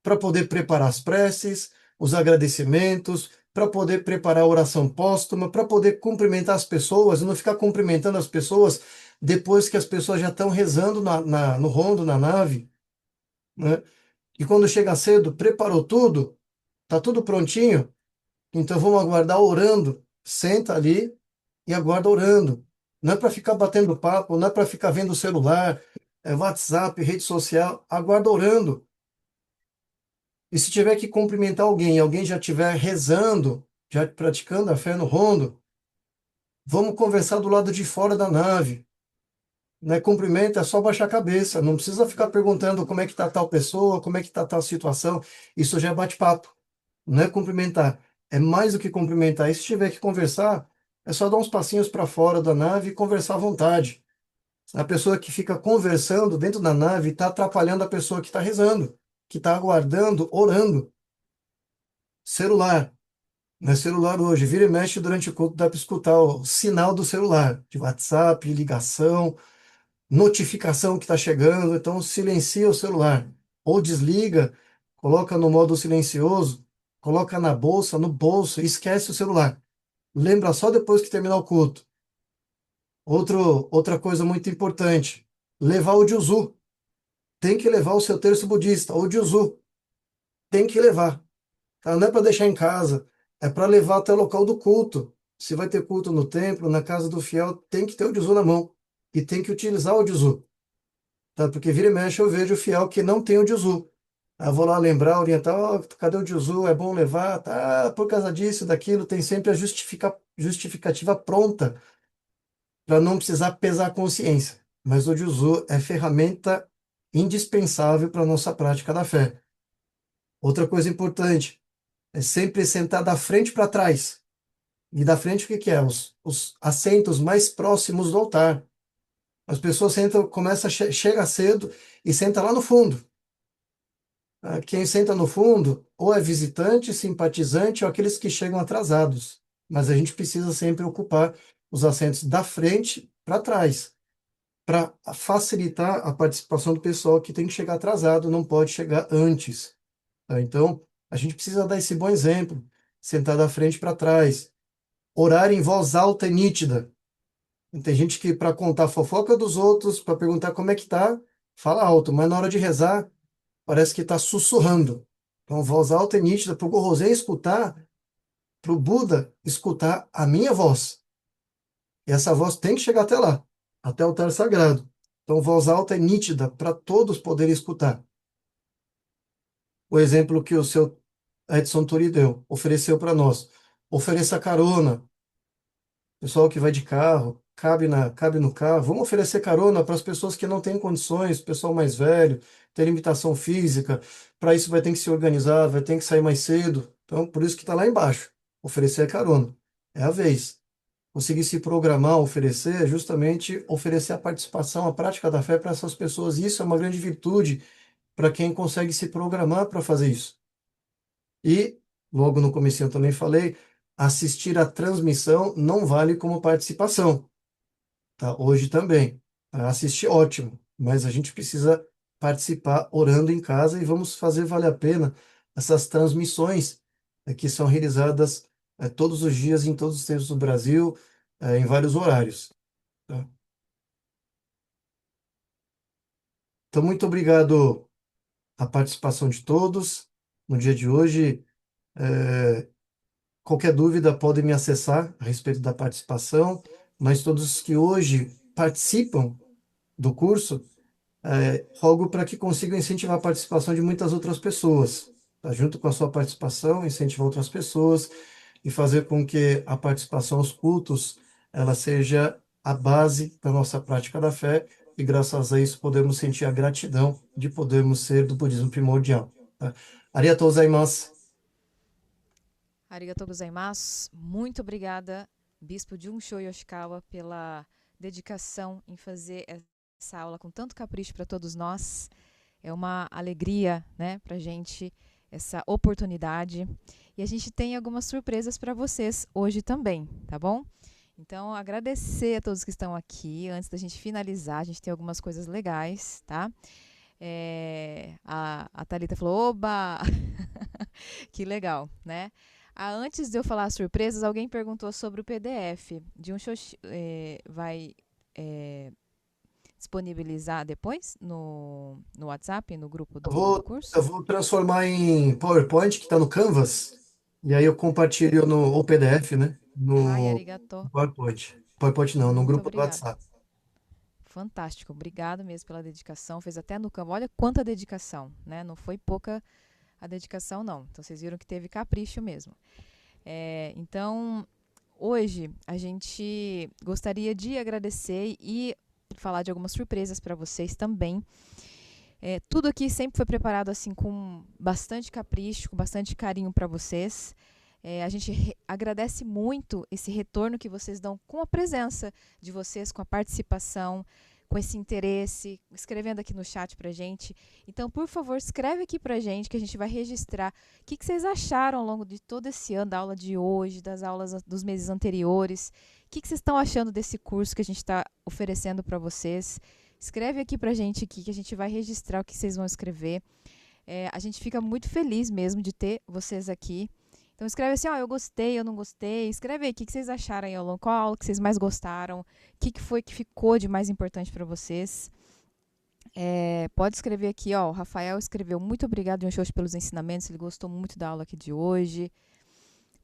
Para poder preparar as preces, os agradecimentos, para poder preparar a oração póstuma, para poder cumprimentar as pessoas e não ficar cumprimentando as pessoas depois que as pessoas já estão rezando no rondo, na nave, né? E quando chega cedo, preparou tudo, tá tudo prontinho, então vamos aguardar orando. Senta ali e aguarda orando. Não é para ficar batendo papo, não é para ficar vendo o celular, WhatsApp, rede social, aguarda orando. E se tiver que cumprimentar alguém, alguém já estiver rezando, já praticando a fé no rondo, vamos conversar do lado de fora da nave. Né? Cumprimento é só baixar a cabeça, não precisa ficar perguntando como é que está tal pessoa, como é que está tal situação. Isso já é bate-papo, não é cumprimentar. É mais do que cumprimentar. E se tiver que conversar, é só dar uns passinhos para fora da nave e conversar à vontade. A pessoa que fica conversando dentro da nave está atrapalhando a pessoa que está rezando, que está aguardando, orando. Celular. Não é celular hoje. Vira e mexe durante o culto, dá para escutar o sinal do celular, de WhatsApp, ligação, notificação que está chegando. Então, silencia o celular. Ou desliga, coloca no modo silencioso, coloca na bolsa, no bolso, e esquece o celular. Lembra só depois que terminar o culto. Outra coisa muito importante, levar o Juzu. Tem que levar o seu terço budista, o Juzu. Tem que levar. Tá? Não é para deixar em casa, é para levar até o local do culto. Se vai ter culto no templo, na casa do fiel, tem que ter o Juzu na mão. E tem que utilizar o Juzu. Tá? Porque vira e mexe eu vejo o fiel que não tem o Juzu. Eu vou lá lembrar, orientar, ó, cadê o Juzu? É bom levar? Tá, por causa disso, daquilo, tem sempre a justificativa pronta para não precisar pesar a consciência. Mas o Juzu é ferramenta indispensável para a nossa prática da fé. Outra coisa importante é sempre sentar da frente para trás. E da frente o que que é? Os assentos mais próximos do altar. As pessoas sentam, chega cedo e senta lá no fundo. Quem senta no fundo ou é visitante, simpatizante ou aqueles que chegam atrasados. Mas a gente precisa sempre ocupar os assentos da frente para trás, para facilitar a participação do pessoal que tem que chegar atrasado, não pode chegar antes. Tá? Então, a gente precisa dar esse bom exemplo, sentar da frente para trás, orar em voz alta e nítida. Tem gente que, para contar a fofoca dos outros, para perguntar como é que tá, fala alto, mas na hora de rezar, parece que está sussurrando. Então, voz alta e nítida, para o Gorosei escutar, para o Buda escutar a minha voz. E essa voz tem que chegar até lá, até o altar sagrado. Então, voz alta e nítida, para todos poderem escutar. O exemplo que o seu Edson Turi deu, ofereceu para nós. Ofereça carona. Pessoal que vai de carro, cabe no carro. Vamos oferecer carona para as pessoas que não têm condições, pessoal mais velho, tem limitação física. Para isso vai ter que se organizar, vai ter que sair mais cedo. Então, por isso que está lá embaixo. Oferecer carona. É a vez. Conseguir se programar, oferecer, é justamente oferecer a participação, a prática da fé para essas pessoas. Isso é uma grande virtude para quem consegue se programar para fazer isso. E, logo no começo eu também falei, assistir à transmissão não vale como participação. Tá? Hoje também. Assistir, ótimo, mas a gente precisa participar orando em casa e vamos fazer valer a pena essas transmissões que são realizadas todos os dias em todos os tempos do Brasil, em vários horários. Tá? Então, muito obrigado à participação de todos no dia de hoje. Qualquer dúvida podem me acessar a respeito da participação, mas todos que hoje participam do curso, rogo para que consigam incentivar a participação de muitas outras pessoas, tá? Junto com a sua participação, incentivar outras pessoas e fazer com que a participação aos cultos ela seja a base da nossa prática da fé e graças a isso podemos sentir a gratidão de podermos ser do budismo primordial. Tá? Arigatou gozaimasu. Arigatou gozaimasu. Muito obrigada, Bispo Junsho Yoshikawa, pela dedicação em fazer essa aula com tanto capricho para todos nós. É uma alegria, né, para a gente, essa oportunidade. E a gente tem algumas surpresas para vocês hoje também, tá bom? Então, agradecer a todos que estão aqui. Antes da gente finalizar, a gente tem algumas coisas legais, tá? A Thalita falou, oba! Que legal, né? Antes de eu falar as surpresas, alguém perguntou sobre o PDF. De um vai disponibilizar depois no WhatsApp, no grupo do curso? Eu vou transformar em PowerPoint, que está no Canvas, e aí eu compartilho no ou PDF, né? Ai, No arigatô. PowerPoint. PowerPoint não, no Muito grupo do obrigada. WhatsApp. Fantástico, obrigado mesmo pela dedicação. Fez até no Canva. Olha quanta dedicação, né? Não foi pouca a dedicação, não. Então, vocês viram que teve capricho mesmo. Então, hoje, a gente gostaria de agradecer e falar de algumas surpresas para vocês também. Tudo aqui sempre foi preparado assim com bastante capricho, com bastante carinho para vocês. A gente agradece muito esse retorno que vocês dão com a presença de vocês, com a participação, com esse interesse, escrevendo aqui no chat pra gente. Então, por favor, escreve aqui pra gente que a gente vai registrar o que vocês acharam ao longo de todo esse ano, da aula de hoje, das aulas dos meses anteriores. O que vocês estão achando desse curso que a gente está oferecendo para vocês? Escreve aqui pra gente aqui que a gente vai registrar o que vocês vão escrever. A gente fica muito feliz mesmo de ter vocês aqui. Então escreve assim, eu gostei, eu não gostei. Escreve aí o que vocês acharam aí ao longo, qual aula que vocês mais gostaram, o que foi que ficou de mais importante para vocês. Pode escrever aqui, o Rafael escreveu, muito obrigado, John Shoshi, pelos ensinamentos, ele gostou muito da aula aqui de hoje.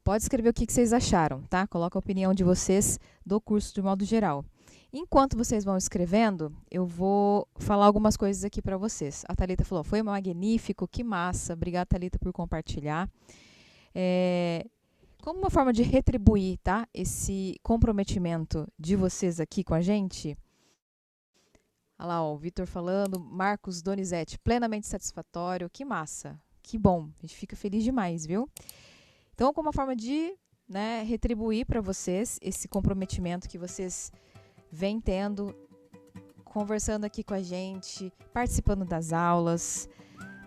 Pode escrever o que vocês acharam, tá? Coloca a opinião de vocês do curso de modo geral. Enquanto vocês vão escrevendo, eu vou falar algumas coisas aqui para vocês. A Thalita falou, foi magnífico, que massa. Obrigada, Thalita, por compartilhar. Como uma forma de retribuir, tá, esse comprometimento de vocês aqui com a gente. Olha lá, o Vitor falando, Marcos Donizete, plenamente satisfatório, que massa, que bom, a gente fica feliz demais, viu? Então, como uma forma de, né, retribuir para vocês esse comprometimento que vocês vêm tendo, conversando aqui com a gente, participando das aulas,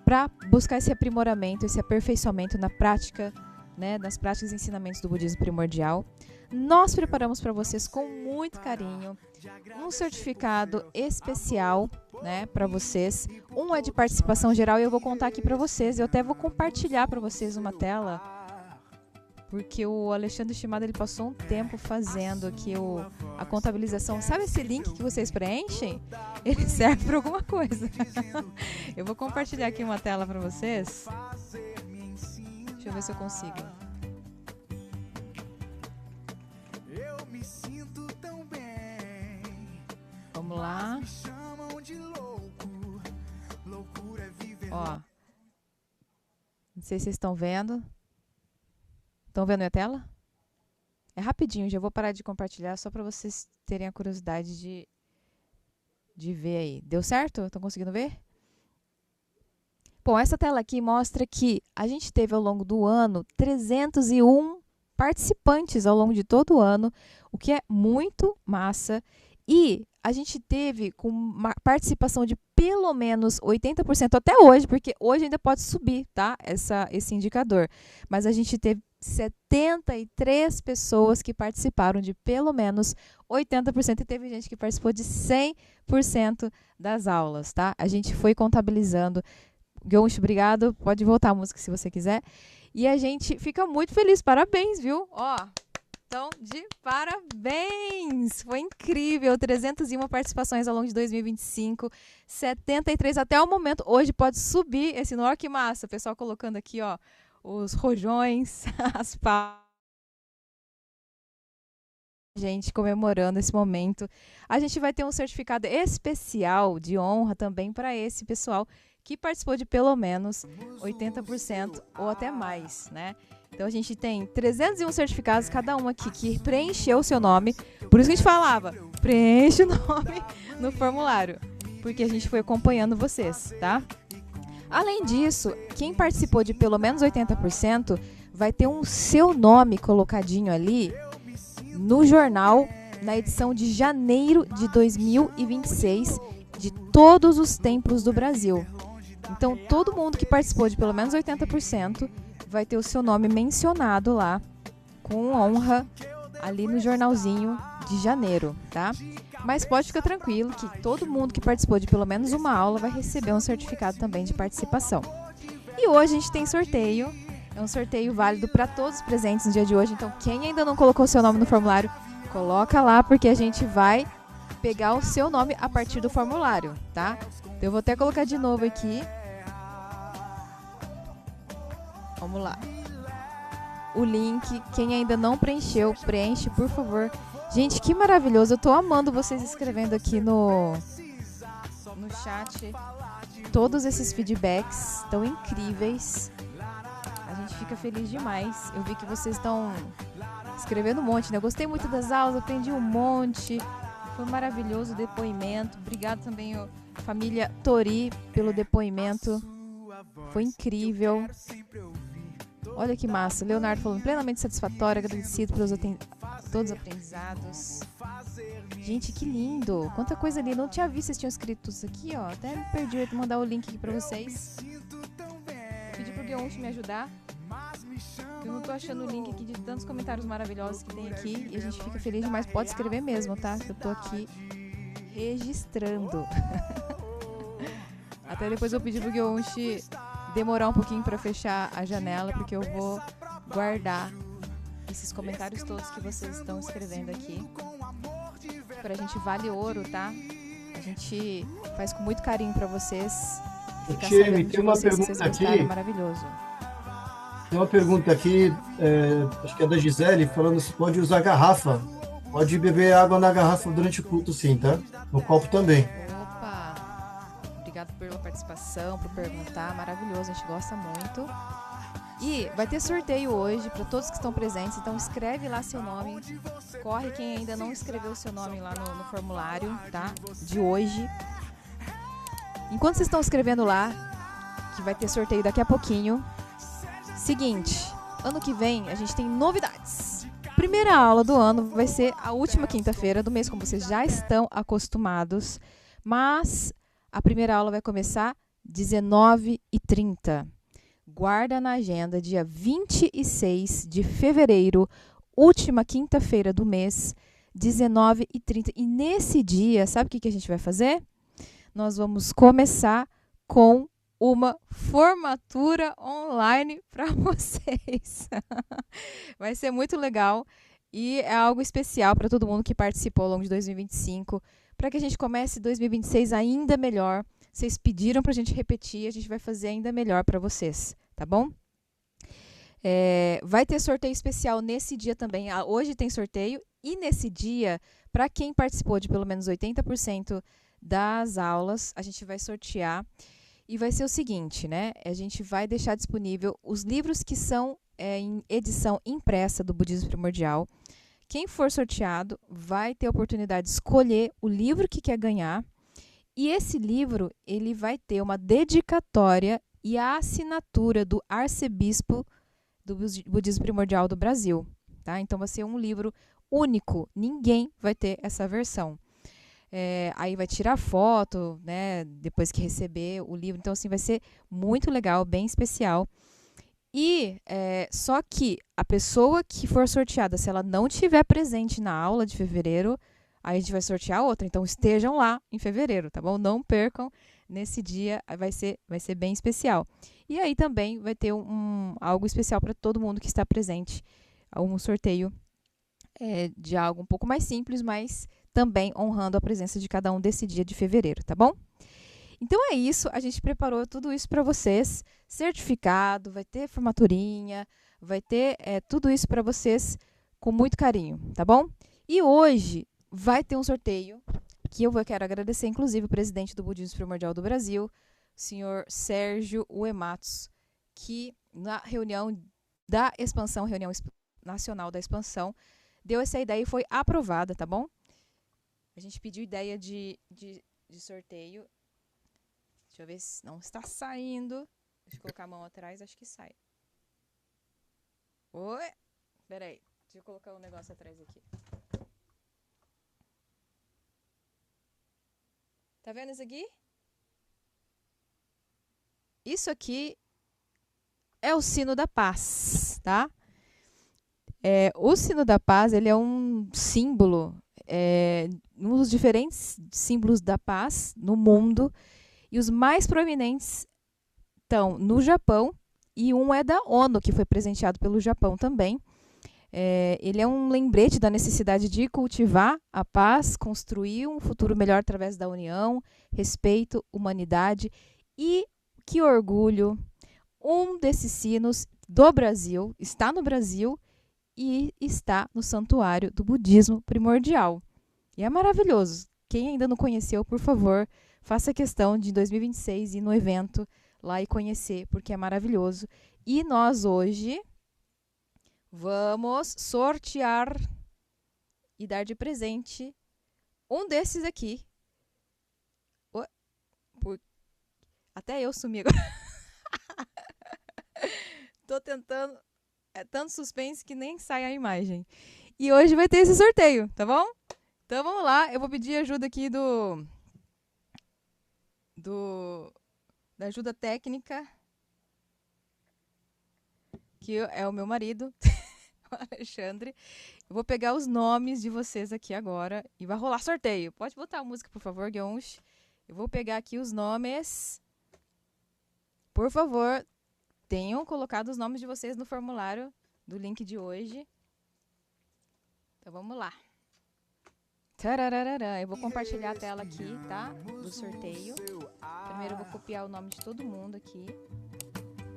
para buscar esse aprimoramento, esse aperfeiçoamento na prática, né, nas práticas e ensinamentos do budismo primordial, nós preparamos para vocês com muito carinho um certificado especial, né, para vocês. Um é de participação geral e eu vou contar aqui para vocês. Eu até vou compartilhar para vocês uma tela, porque o Alexandre Shimada, ele passou um tempo fazendo aqui a contabilização. Sabe esse link que vocês preenchem? Ele serve para alguma coisa. Eu vou compartilhar aqui uma tela para vocês. Deixa eu ver se eu consigo. Vamos lá. Ó. Não sei se vocês estão vendo. Estão vendo a tela? É rapidinho, já vou parar de compartilhar só para vocês terem a curiosidade de ver aí. Deu certo? Estão conseguindo ver? Bom, essa tela aqui mostra que a gente teve ao longo do ano 301 participantes ao longo de todo o ano, o que é muito massa. E a gente teve com uma participação de pelo menos 80% até hoje, porque hoje ainda pode subir, tá? Esse indicador. Mas a gente teve 73 pessoas que participaram de pelo menos 80% e teve gente que participou de 100% das aulas, tá? A gente foi contabilizando. Goncho, obrigado. Pode voltar a música se você quiser. E a gente fica muito feliz. Parabéns, viu? Então, de parabéns! Foi incrível. 301 participações ao longo de 2025. 73 até o momento. Hoje pode subir esse número. Olha que massa. O pessoal colocando aqui, os rojões, as palmas. Gente comemorando esse momento. A gente vai ter um certificado especial de honra também para esse pessoal que participou de pelo menos 80% ou até mais, né? Então, a gente tem 301 certificados, cada um aqui que preencheu o seu nome. Por isso que a gente falava, preenche o nome no formulário, porque a gente foi acompanhando vocês, tá? Além disso, quem participou de pelo menos 80% vai ter o seu nome colocadinho ali no jornal, na edição de janeiro de 2026, de todos os templos do Brasil. Então, todo mundo que participou de pelo menos 80% vai ter o seu nome mencionado lá, com honra, ali no jornalzinho de janeiro, tá? Mas pode ficar tranquilo que todo mundo que participou de pelo menos uma aula vai receber um certificado também de participação. E hoje a gente tem sorteio É um sorteio válido para todos os presentes no dia de hoje. Então, quem ainda não colocou seu nome no formulário, coloca lá, porque a gente vai pegar o seu nome a partir do formulário, tá? Então, eu vou até colocar de novo aqui. Vamos lá. O link, quem ainda não preencheu, preenche, por favor. Gente, que maravilhoso. Eu tô amando vocês escrevendo aqui no chat. Todos esses feedbacks tão incríveis. A gente fica feliz demais. Eu vi que vocês estão escrevendo um monte, né? Eu gostei muito das aulas, aprendi um monte. Foi maravilhoso o depoimento. Obrigado também, família Tori, pelo depoimento. Foi incrível. Olha que massa. Leonardo falando plenamente satisfatório, agradecido pelos todos os aprendizados. Gente, que lindo. Quanta coisa linda. Não tinha visto, vocês tinham escrito isso aqui, ó. Até me perdi, eu ia mandar o link aqui pra vocês. Vou pedir pro Guionchi me ajudar. Eu não tô achando o link aqui de tantos comentários maravilhosos que tem aqui. E a gente fica feliz demais. Pode escrever mesmo, tá? Eu tô aqui registrando. Até depois eu vou pedir pro Guionchi demorar um pouquinho pra fechar a janela, porque eu vou guardar esses comentários todos que vocês estão escrevendo aqui. Pra gente vale ouro, tá? A gente faz com muito carinho pra vocês. Ficar sabendo de tem uma vocês, pergunta vocês gostaram, aqui. maravilhoso. Tem uma pergunta aqui, acho que é da Gisele, falando se pode usar garrafa. Pode beber água na garrafa durante o culto, sim, tá? No copo também. Opa! Obrigado pela participação, por perguntar. Maravilhoso, a gente gosta muito. E vai ter sorteio hoje para todos que estão presentes, então escreve lá seu nome. Corre quem ainda não escreveu o seu nome lá no formulário, tá? De hoje. Enquanto vocês estão escrevendo lá, que vai ter sorteio daqui a pouquinho. Seguinte, ano que vem a gente tem novidades. Primeira aula do ano vai ser a última quinta-feira do mês, como vocês já estão acostumados. Mas a primeira aula vai começar 19h30. Guarda na agenda, dia 26 de fevereiro, última quinta-feira do mês, 19h30. E nesse dia, sabe o que a gente vai fazer? Nós vamos começar com uma formatura online para vocês. Vai ser muito legal e é algo especial para todo mundo que participou ao longo de 2025, para que a gente comece 2026 ainda melhor. Vocês pediram para a gente repetir, a gente vai fazer ainda melhor para vocês, tá bom? Vai ter sorteio especial nesse dia também. Hoje tem sorteio e nesse dia, para quem participou de pelo menos 80% das aulas, a gente vai sortear. E vai ser o seguinte, né? A gente vai deixar disponível os livros que são em edição impressa do Budismo Primordial. Quem for sorteado vai ter a oportunidade de escolher o livro que quer ganhar. E esse livro, ele vai ter uma dedicatória e a assinatura do arcebispo do Budismo Primordial do Brasil, tá? Então, vai ser um livro único. Ninguém vai ter essa versão. Aí vai tirar foto, né, depois que receber o livro. Então, assim, vai ser muito legal, bem especial. E só que a pessoa que for sorteada, se ela não estiver presente na aula de fevereiro, aí a gente vai sortear outra. Então, estejam lá em fevereiro, tá bom? Não percam. Nesse dia vai ser bem especial. E aí também vai ter algo especial para todo mundo que está presente. Um sorteio de algo um pouco mais simples, mas também honrando a presença de cada um desse dia de fevereiro, tá bom? Então é isso, a gente preparou tudo isso para vocês, certificado, vai ter formaturinha, vai ter tudo isso para vocês com muito carinho, tá bom? E hoje vai ter um sorteio que eu quero agradecer, inclusive, o presidente do Budismo Primordial do Brasil, o senhor Sérgio Uematsu, que na reunião da expansão, reunião nacional da expansão, deu essa ideia e foi aprovada, tá bom? A gente pediu ideia de sorteio. Deixa eu ver se não está saindo. Deixa eu colocar a mão atrás, acho que sai. Oi! Peraí, deixa eu colocar um negócio atrás aqui. Tá vendo isso aqui? Isso aqui é o sino da paz, tá? O sino da paz, ele é um símbolo, um dos diferentes símbolos da paz no mundo, e os mais proeminentes estão no Japão e um é da ONU, que foi presenteado pelo Japão também. Ele é um lembrete da necessidade de cultivar a paz, construir um futuro melhor através da união, respeito, humanidade. E que orgulho! Um desses sinos do Brasil está no Brasil e está no Santuário do Budismo Primordial. E é maravilhoso. Quem ainda não conheceu, por favor, faça questão de em 2026 ir no evento lá e conhecer, porque é maravilhoso. E nós hoje vamos sortear e dar de presente um desses aqui. Até eu sumi agora. Tô tentando. É tanto suspense que nem sai a imagem. E hoje vai ter esse sorteio, tá bom? Então vamos lá. Eu vou pedir ajuda aqui da ajuda técnica, que é o meu marido, o Alexandre. Eu vou pegar os nomes de vocês aqui agora e vai rolar sorteio. Pode botar a música, por favor, Guionch. Eu vou pegar aqui os nomes. Por favor, tenham colocado os nomes de vocês no formulário do link de hoje. Então vamos lá. Tarararara. Eu vou compartilhar a tela aqui, tá? Do sorteio. Primeiro eu vou copiar o nome de todo mundo aqui.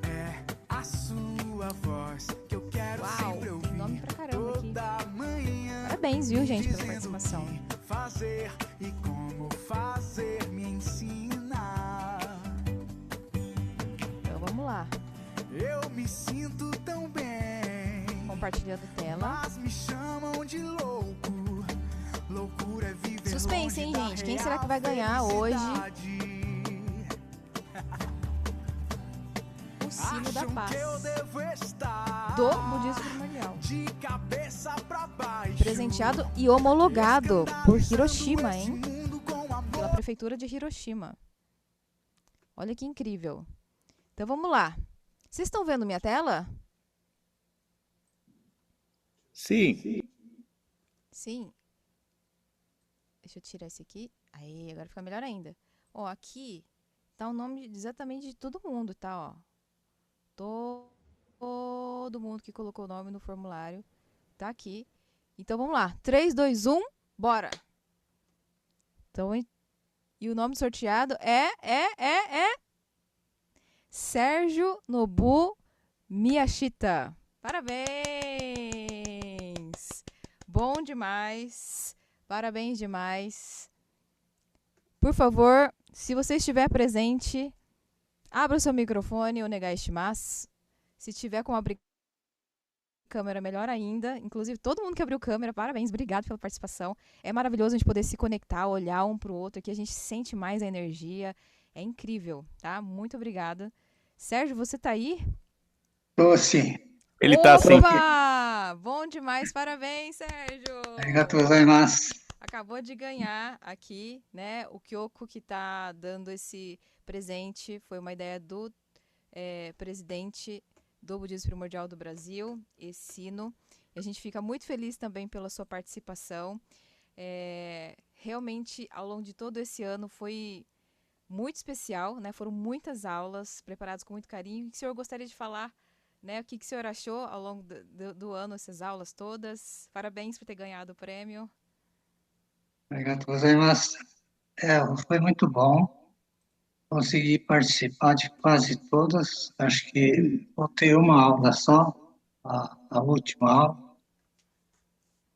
É a sua voz que eu quero sempre ouvir. Tem nome pra caramba aqui. Toda manhã, Parabéns, viu, gente, pela participação. fazer e como fazer me ensinar. Então vamos lá. Eu me sinto tão bem, Compartilhando a tela. mas me chamam de louco. Loucura é viver Suspense, hein, longe gente? da Quem será que vai real ganhar hoje felicidade. o sino da Acham paz que eu devo estar do Budismo Primordial? de cabeça pra baixo, Presenteado e homologado por Hiroshima, esse hein? mundo com amor. Pela prefeitura de Hiroshima. Olha que incrível. Então vamos lá. Vocês estão vendo minha tela? Sim. Sim. Deixa eu tirar esse aqui. Aí, agora fica melhor ainda. Ó, aqui tá o nome exatamente de todo mundo, tá? Ó. Todo mundo que colocou o nome no formulário tá aqui. Então vamos lá. 3, 2, 1, bora! Então, e o nome sorteado é Sérgio Nobu Miyashita. Parabéns! Bom demais! Parabéns demais! Por favor, se você estiver presente, abra o seu microfone, onegai shimasu. Se tiver como abrir câmera, melhor ainda. Inclusive, todo mundo que abriu câmera, parabéns, obrigado pela participação. É maravilhoso a gente poder se conectar, olhar um pro outro, que a gente sente mais a energia. É incrível, tá? Muito obrigada. Sérgio, você tá aí? Tô sim. Ele tá assim. Opa! Bom demais, parabéns, Sérgio! Arigatou gozaimasu. Acabou de ganhar aqui, né? O Kyoko que tá dando esse presente foi uma ideia do presidente do Budismo Primordial do Brasil, Essino. E a gente fica muito feliz também pela sua participação. Realmente, ao longo de todo esse ano, foi muito especial, né? Foram muitas aulas preparadas com muito carinho. O que o senhor gostaria de falar, né? O que o senhor achou ao longo do ano, essas aulas todas? Parabéns por ter ganhado o prêmio. Arigatou gozaimasu. Foi muito bom. Consegui participar de quase todas. Acho que faltei uma aula só, a última aula,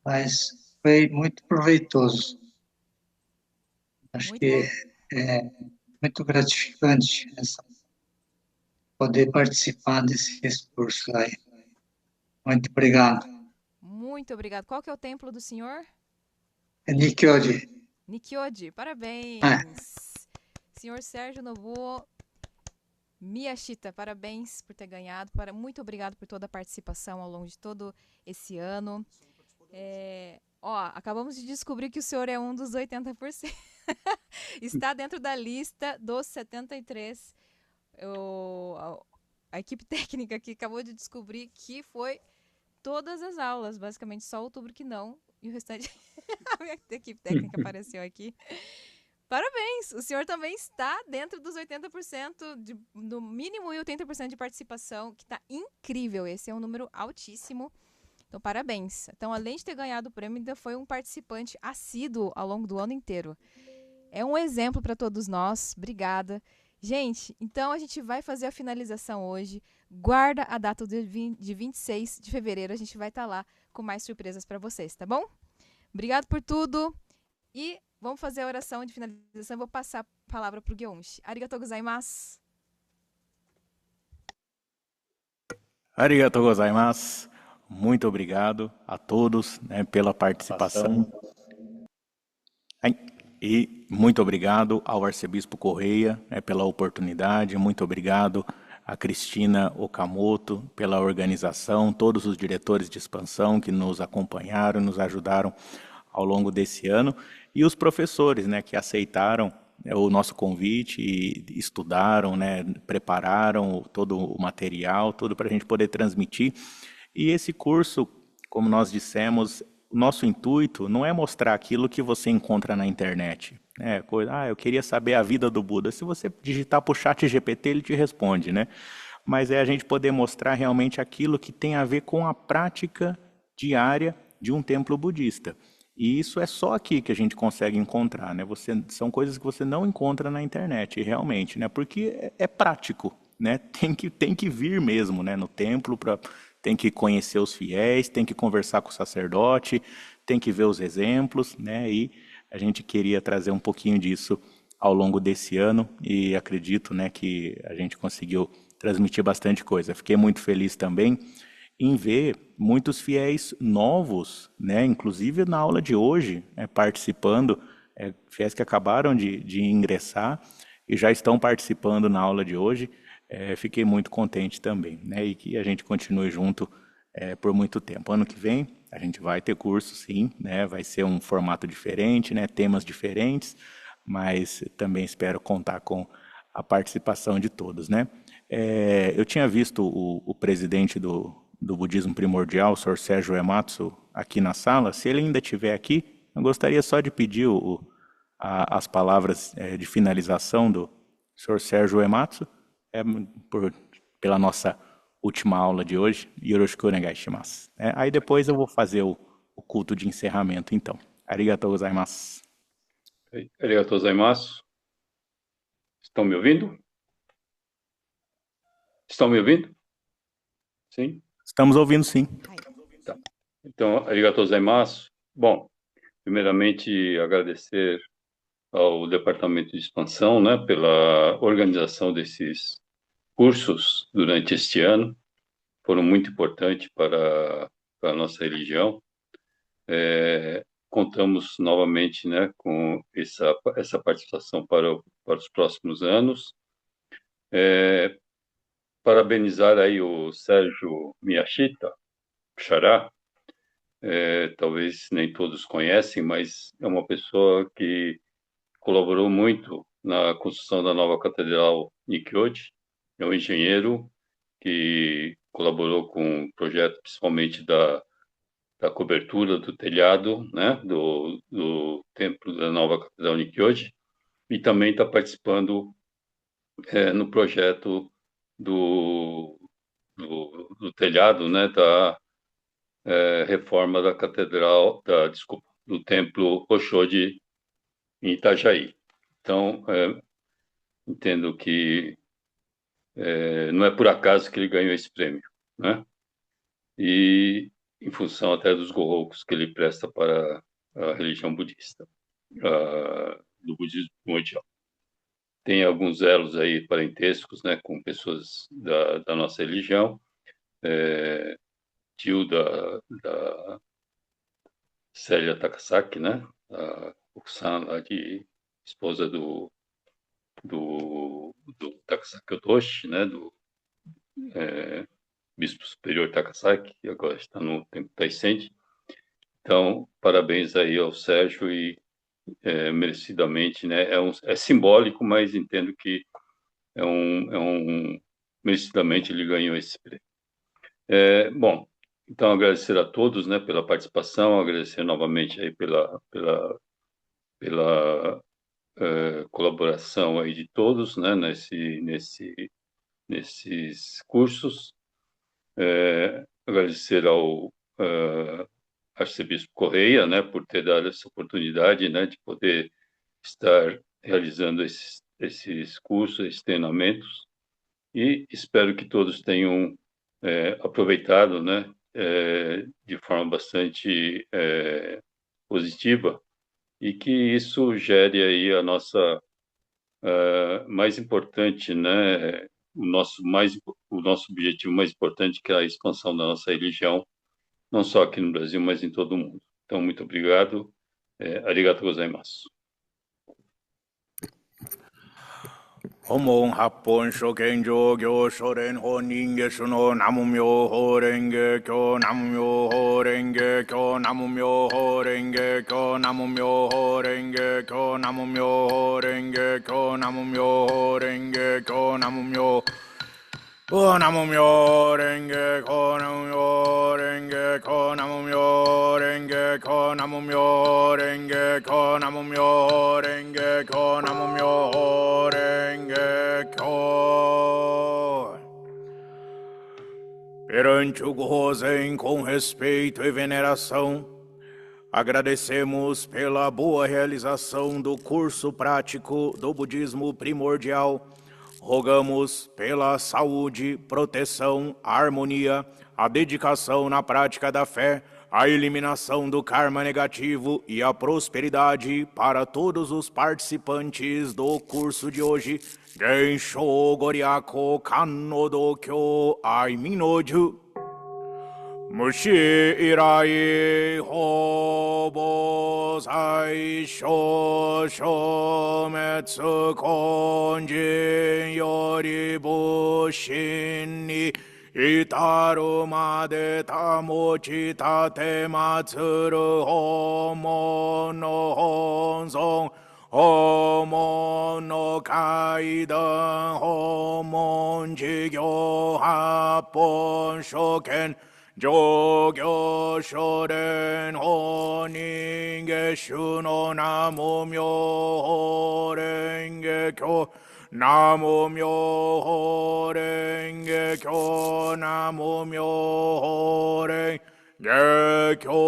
mas foi muito proveitoso. Acho Muito que bom. é muito gratificante poder participar desses cursos aí. Muito obrigado. Muito obrigado. Qual que é o templo do senhor? Nikyoji. Nikyoji, parabéns. Senhor Sérgio Nobu Miyashita, parabéns por ter ganhado. Muito obrigado por toda a participação ao longo de todo esse ano. Acabamos de descobrir que o senhor é um dos 80%. Está dentro da lista dos 73. A equipe técnica aqui acabou de descobrir que foi todas as aulas, basicamente só outubro que não. E o restante, a minha equipe técnica apareceu aqui. Parabéns! O senhor também está dentro dos 80%, no mínimo e 80% de participação, que está incrível. Esse é um número altíssimo. Então, parabéns. Então, além de ter ganhado o prêmio, ainda foi um participante assíduo ao longo do ano inteiro. É um exemplo para todos nós. Obrigada. Gente, então a gente vai fazer a finalização hoje. Guarda a data de 26 de fevereiro. A gente vai estar lá com mais surpresas para vocês, tá bom? Obrigado por tudo. E vamos fazer a oração de finalização. Eu vou passar a palavra para o Gyeonshi. Arigatou gozaimasu. Arigatou gozaimasu. Muito obrigado a todos, né, pela participação. E muito obrigado ao Arcebispo Correia, né, pela oportunidade. Muito obrigado a Cristina Okamoto pela organização, todos os diretores de expansão que nos acompanharam, nos ajudaram ao longo desse ano, e os professores, né, que aceitaram, né, o nosso convite e estudaram, né, prepararam todo o material, tudo para a gente poder transmitir. E esse curso, como nós dissemos, o nosso intuito não é mostrar aquilo que você encontra na internet. Eu queria saber a vida do Buda. Se você digitar para o chat GPT, ele te responde, né? Mas é a gente poder mostrar realmente aquilo que tem a ver com a prática diária de um templo budista. E isso é só aqui que a gente consegue encontrar, né? São coisas que você não encontra na internet, realmente, né? Porque é prático, né? Tem que vir mesmo, né? No templo, tem que conhecer os fiéis, tem que conversar com o sacerdote, tem que ver os exemplos, né? E a gente queria trazer um pouquinho disso ao longo desse ano e acredito, né, que a gente conseguiu transmitir bastante coisa. Fiquei muito feliz também em ver muitos fiéis novos, né, inclusive na aula de hoje, participando, fiéis que acabaram de ingressar e já estão participando na aula de hoje. Fiquei muito contente também, né, e que a gente continue junto por muito tempo. Ano que vem a gente vai ter curso, sim, né, vai ser um formato diferente, né, temas diferentes, mas também espero contar com a participação de todos, né. Eu tinha visto o presidente do Budismo Primordial, o Sr. Sérgio Uematsu, aqui na sala. Se ele ainda estiver aqui, eu gostaria só de pedir as palavras de finalização do Sr. Sérgio Uematsu, pela nossa última aula de hoje. Yoroshiku onegai shimasu. Aí depois eu vou fazer o culto de encerramento, então. Arigatou gozaimasu. Arigatou gozaimasu. Estão me ouvindo? Estão me ouvindo? Sim? Estamos ouvindo, sim. Tá. Então, arigatou gozaimasu. Bom, primeiramente agradecer ao Departamento de Expansão, né, pela organização desses cursos durante este ano. Foram muito importantes para a nossa religião. Contamos novamente, né, com essa participação para os próximos anos. Parabenizar aí o Sérgio Miyashita, Xará. Talvez nem todos conhecem, mas é uma pessoa que colaborou muito na construção da nova Catedral Nikkyoji. É um engenheiro que colaborou com o projeto, principalmente da cobertura do telhado, né, do templo da nova Catedral Nikkyoji, e também está participando no projeto do telhado, né, da reforma da catedral, do templo Oshoji em Itajaí. Então, entendo que não é por acaso que ele ganhou esse prêmio, né? E em função até dos gohokos que ele presta para a religião budista, do budismo primordial. Tem alguns elos aí parentescos, né, com pessoas da nossa religião, tio da Célia Takasaki, né, a Okusan, lá de esposa do Takasaki Otoshi, né, do Bispo Superior Takasaki, que agora está no Templo Taisenshin. Então, parabéns aí ao Sérgio e merecidamente, né, é simbólico, mas entendo que merecidamente ele ganhou esse prêmio. Bom, então agradecer a todos, né, pela participação, agradecer novamente aí pela colaboração aí de todos, né, nesses cursos. Agradecer ao arcebispo Correia, né, por ter dado essa oportunidade, né, de poder estar realizando esses cursos, esses treinamentos, e espero que todos tenham aproveitado, né, de forma bastante positiva, e que isso gere aí a nossa mais importante, né, o nosso objetivo mais importante, que é a expansão da nossa religião, não só aqui no Brasil, mas em todo o mundo. Então, muito obrigado. Arigatou gozaimasu. Homon Hapon Shokenjo Gyo Shoren Honinge Shuno Namumyo Horenge Kyo Namumyo Horenge Kyo Namumyo Horenge Kyo Namumyo Horenge Kyo Namumyo Horenge Kyo Namumyo Horenge Kyo Namumyo Namumyo Renge Kyo Namumyo Renge Kyo Namumyo Renge Kyo Namumyo Renge Kyo Namumyo Renge Kyo Namumyo Renge Kyo. Perante o Gozen, com respeito e veneração, agradecemos pela boa realização do curso prático do budismo primordial. Rogamos pela saúde, proteção, a harmonia, a dedicação na prática da fé, a eliminação do karma negativo e a prosperidade para todos os participantes do curso de hoje. Gensho Goriako Kanno Dokyo Aiminoju. Mushi irai hobo zai sho shometsu konjin yori bushin ni itaru made tamochi tate matsuru homo no honzon homo no kaidan homo jigyo happon shoken Jogyo Shoren Honinge Shuno Namumyo Renge Kyo Namumyo Renge Kyo Namumyo Renge Kyo.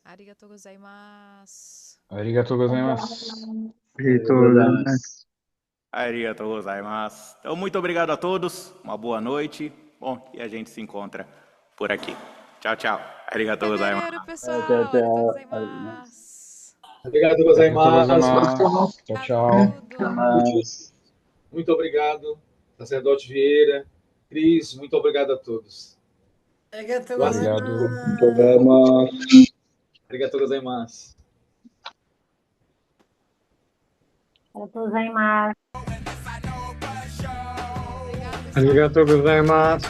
Arigatou gozaimasu. Arigatou gozaimasu. Arigatou gozaimasu. Então, muito obrigado a todos. Uma boa noite. Bom, e a gente se encontra por aqui. Tchau, tchau. Arigatou gozaimasu. Galera, pessoal. Arigatou gozaimasu. Arigatou gozaimasu. Tchau, tchau. Muito obrigado, sacerdote Vieira. Cris, muito obrigado a todos. Obrigado. Arigatou gozaimasu. Arigatou gozaimasu. Arigatou gozaimasu.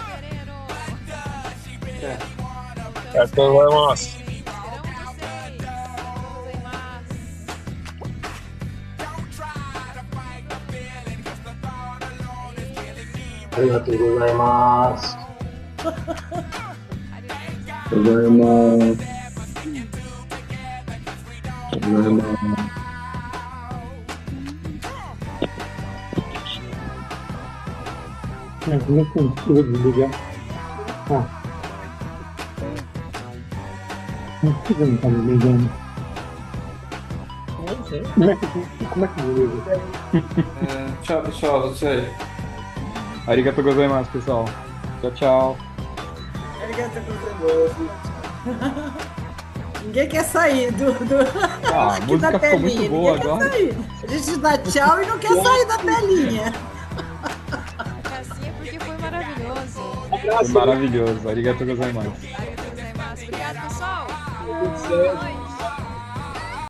Arigatou gozaimasu. Tchau, isso aí. Arigatou gozaimasu, pessoal. Tchau, tchau. Arigatou gozaimasu. Ninguém quer sair a aqui música da ficou muito telinha. boa Ninguém agora. quer sair. A gente dá tchau e não quer sair da telinha. Assim é porque foi maravilhoso. Foi maravilhoso. Arigatou gozaimasu. Arigatou gozaimasu. Obrigado, pessoal. Tudo certo. Boa noite.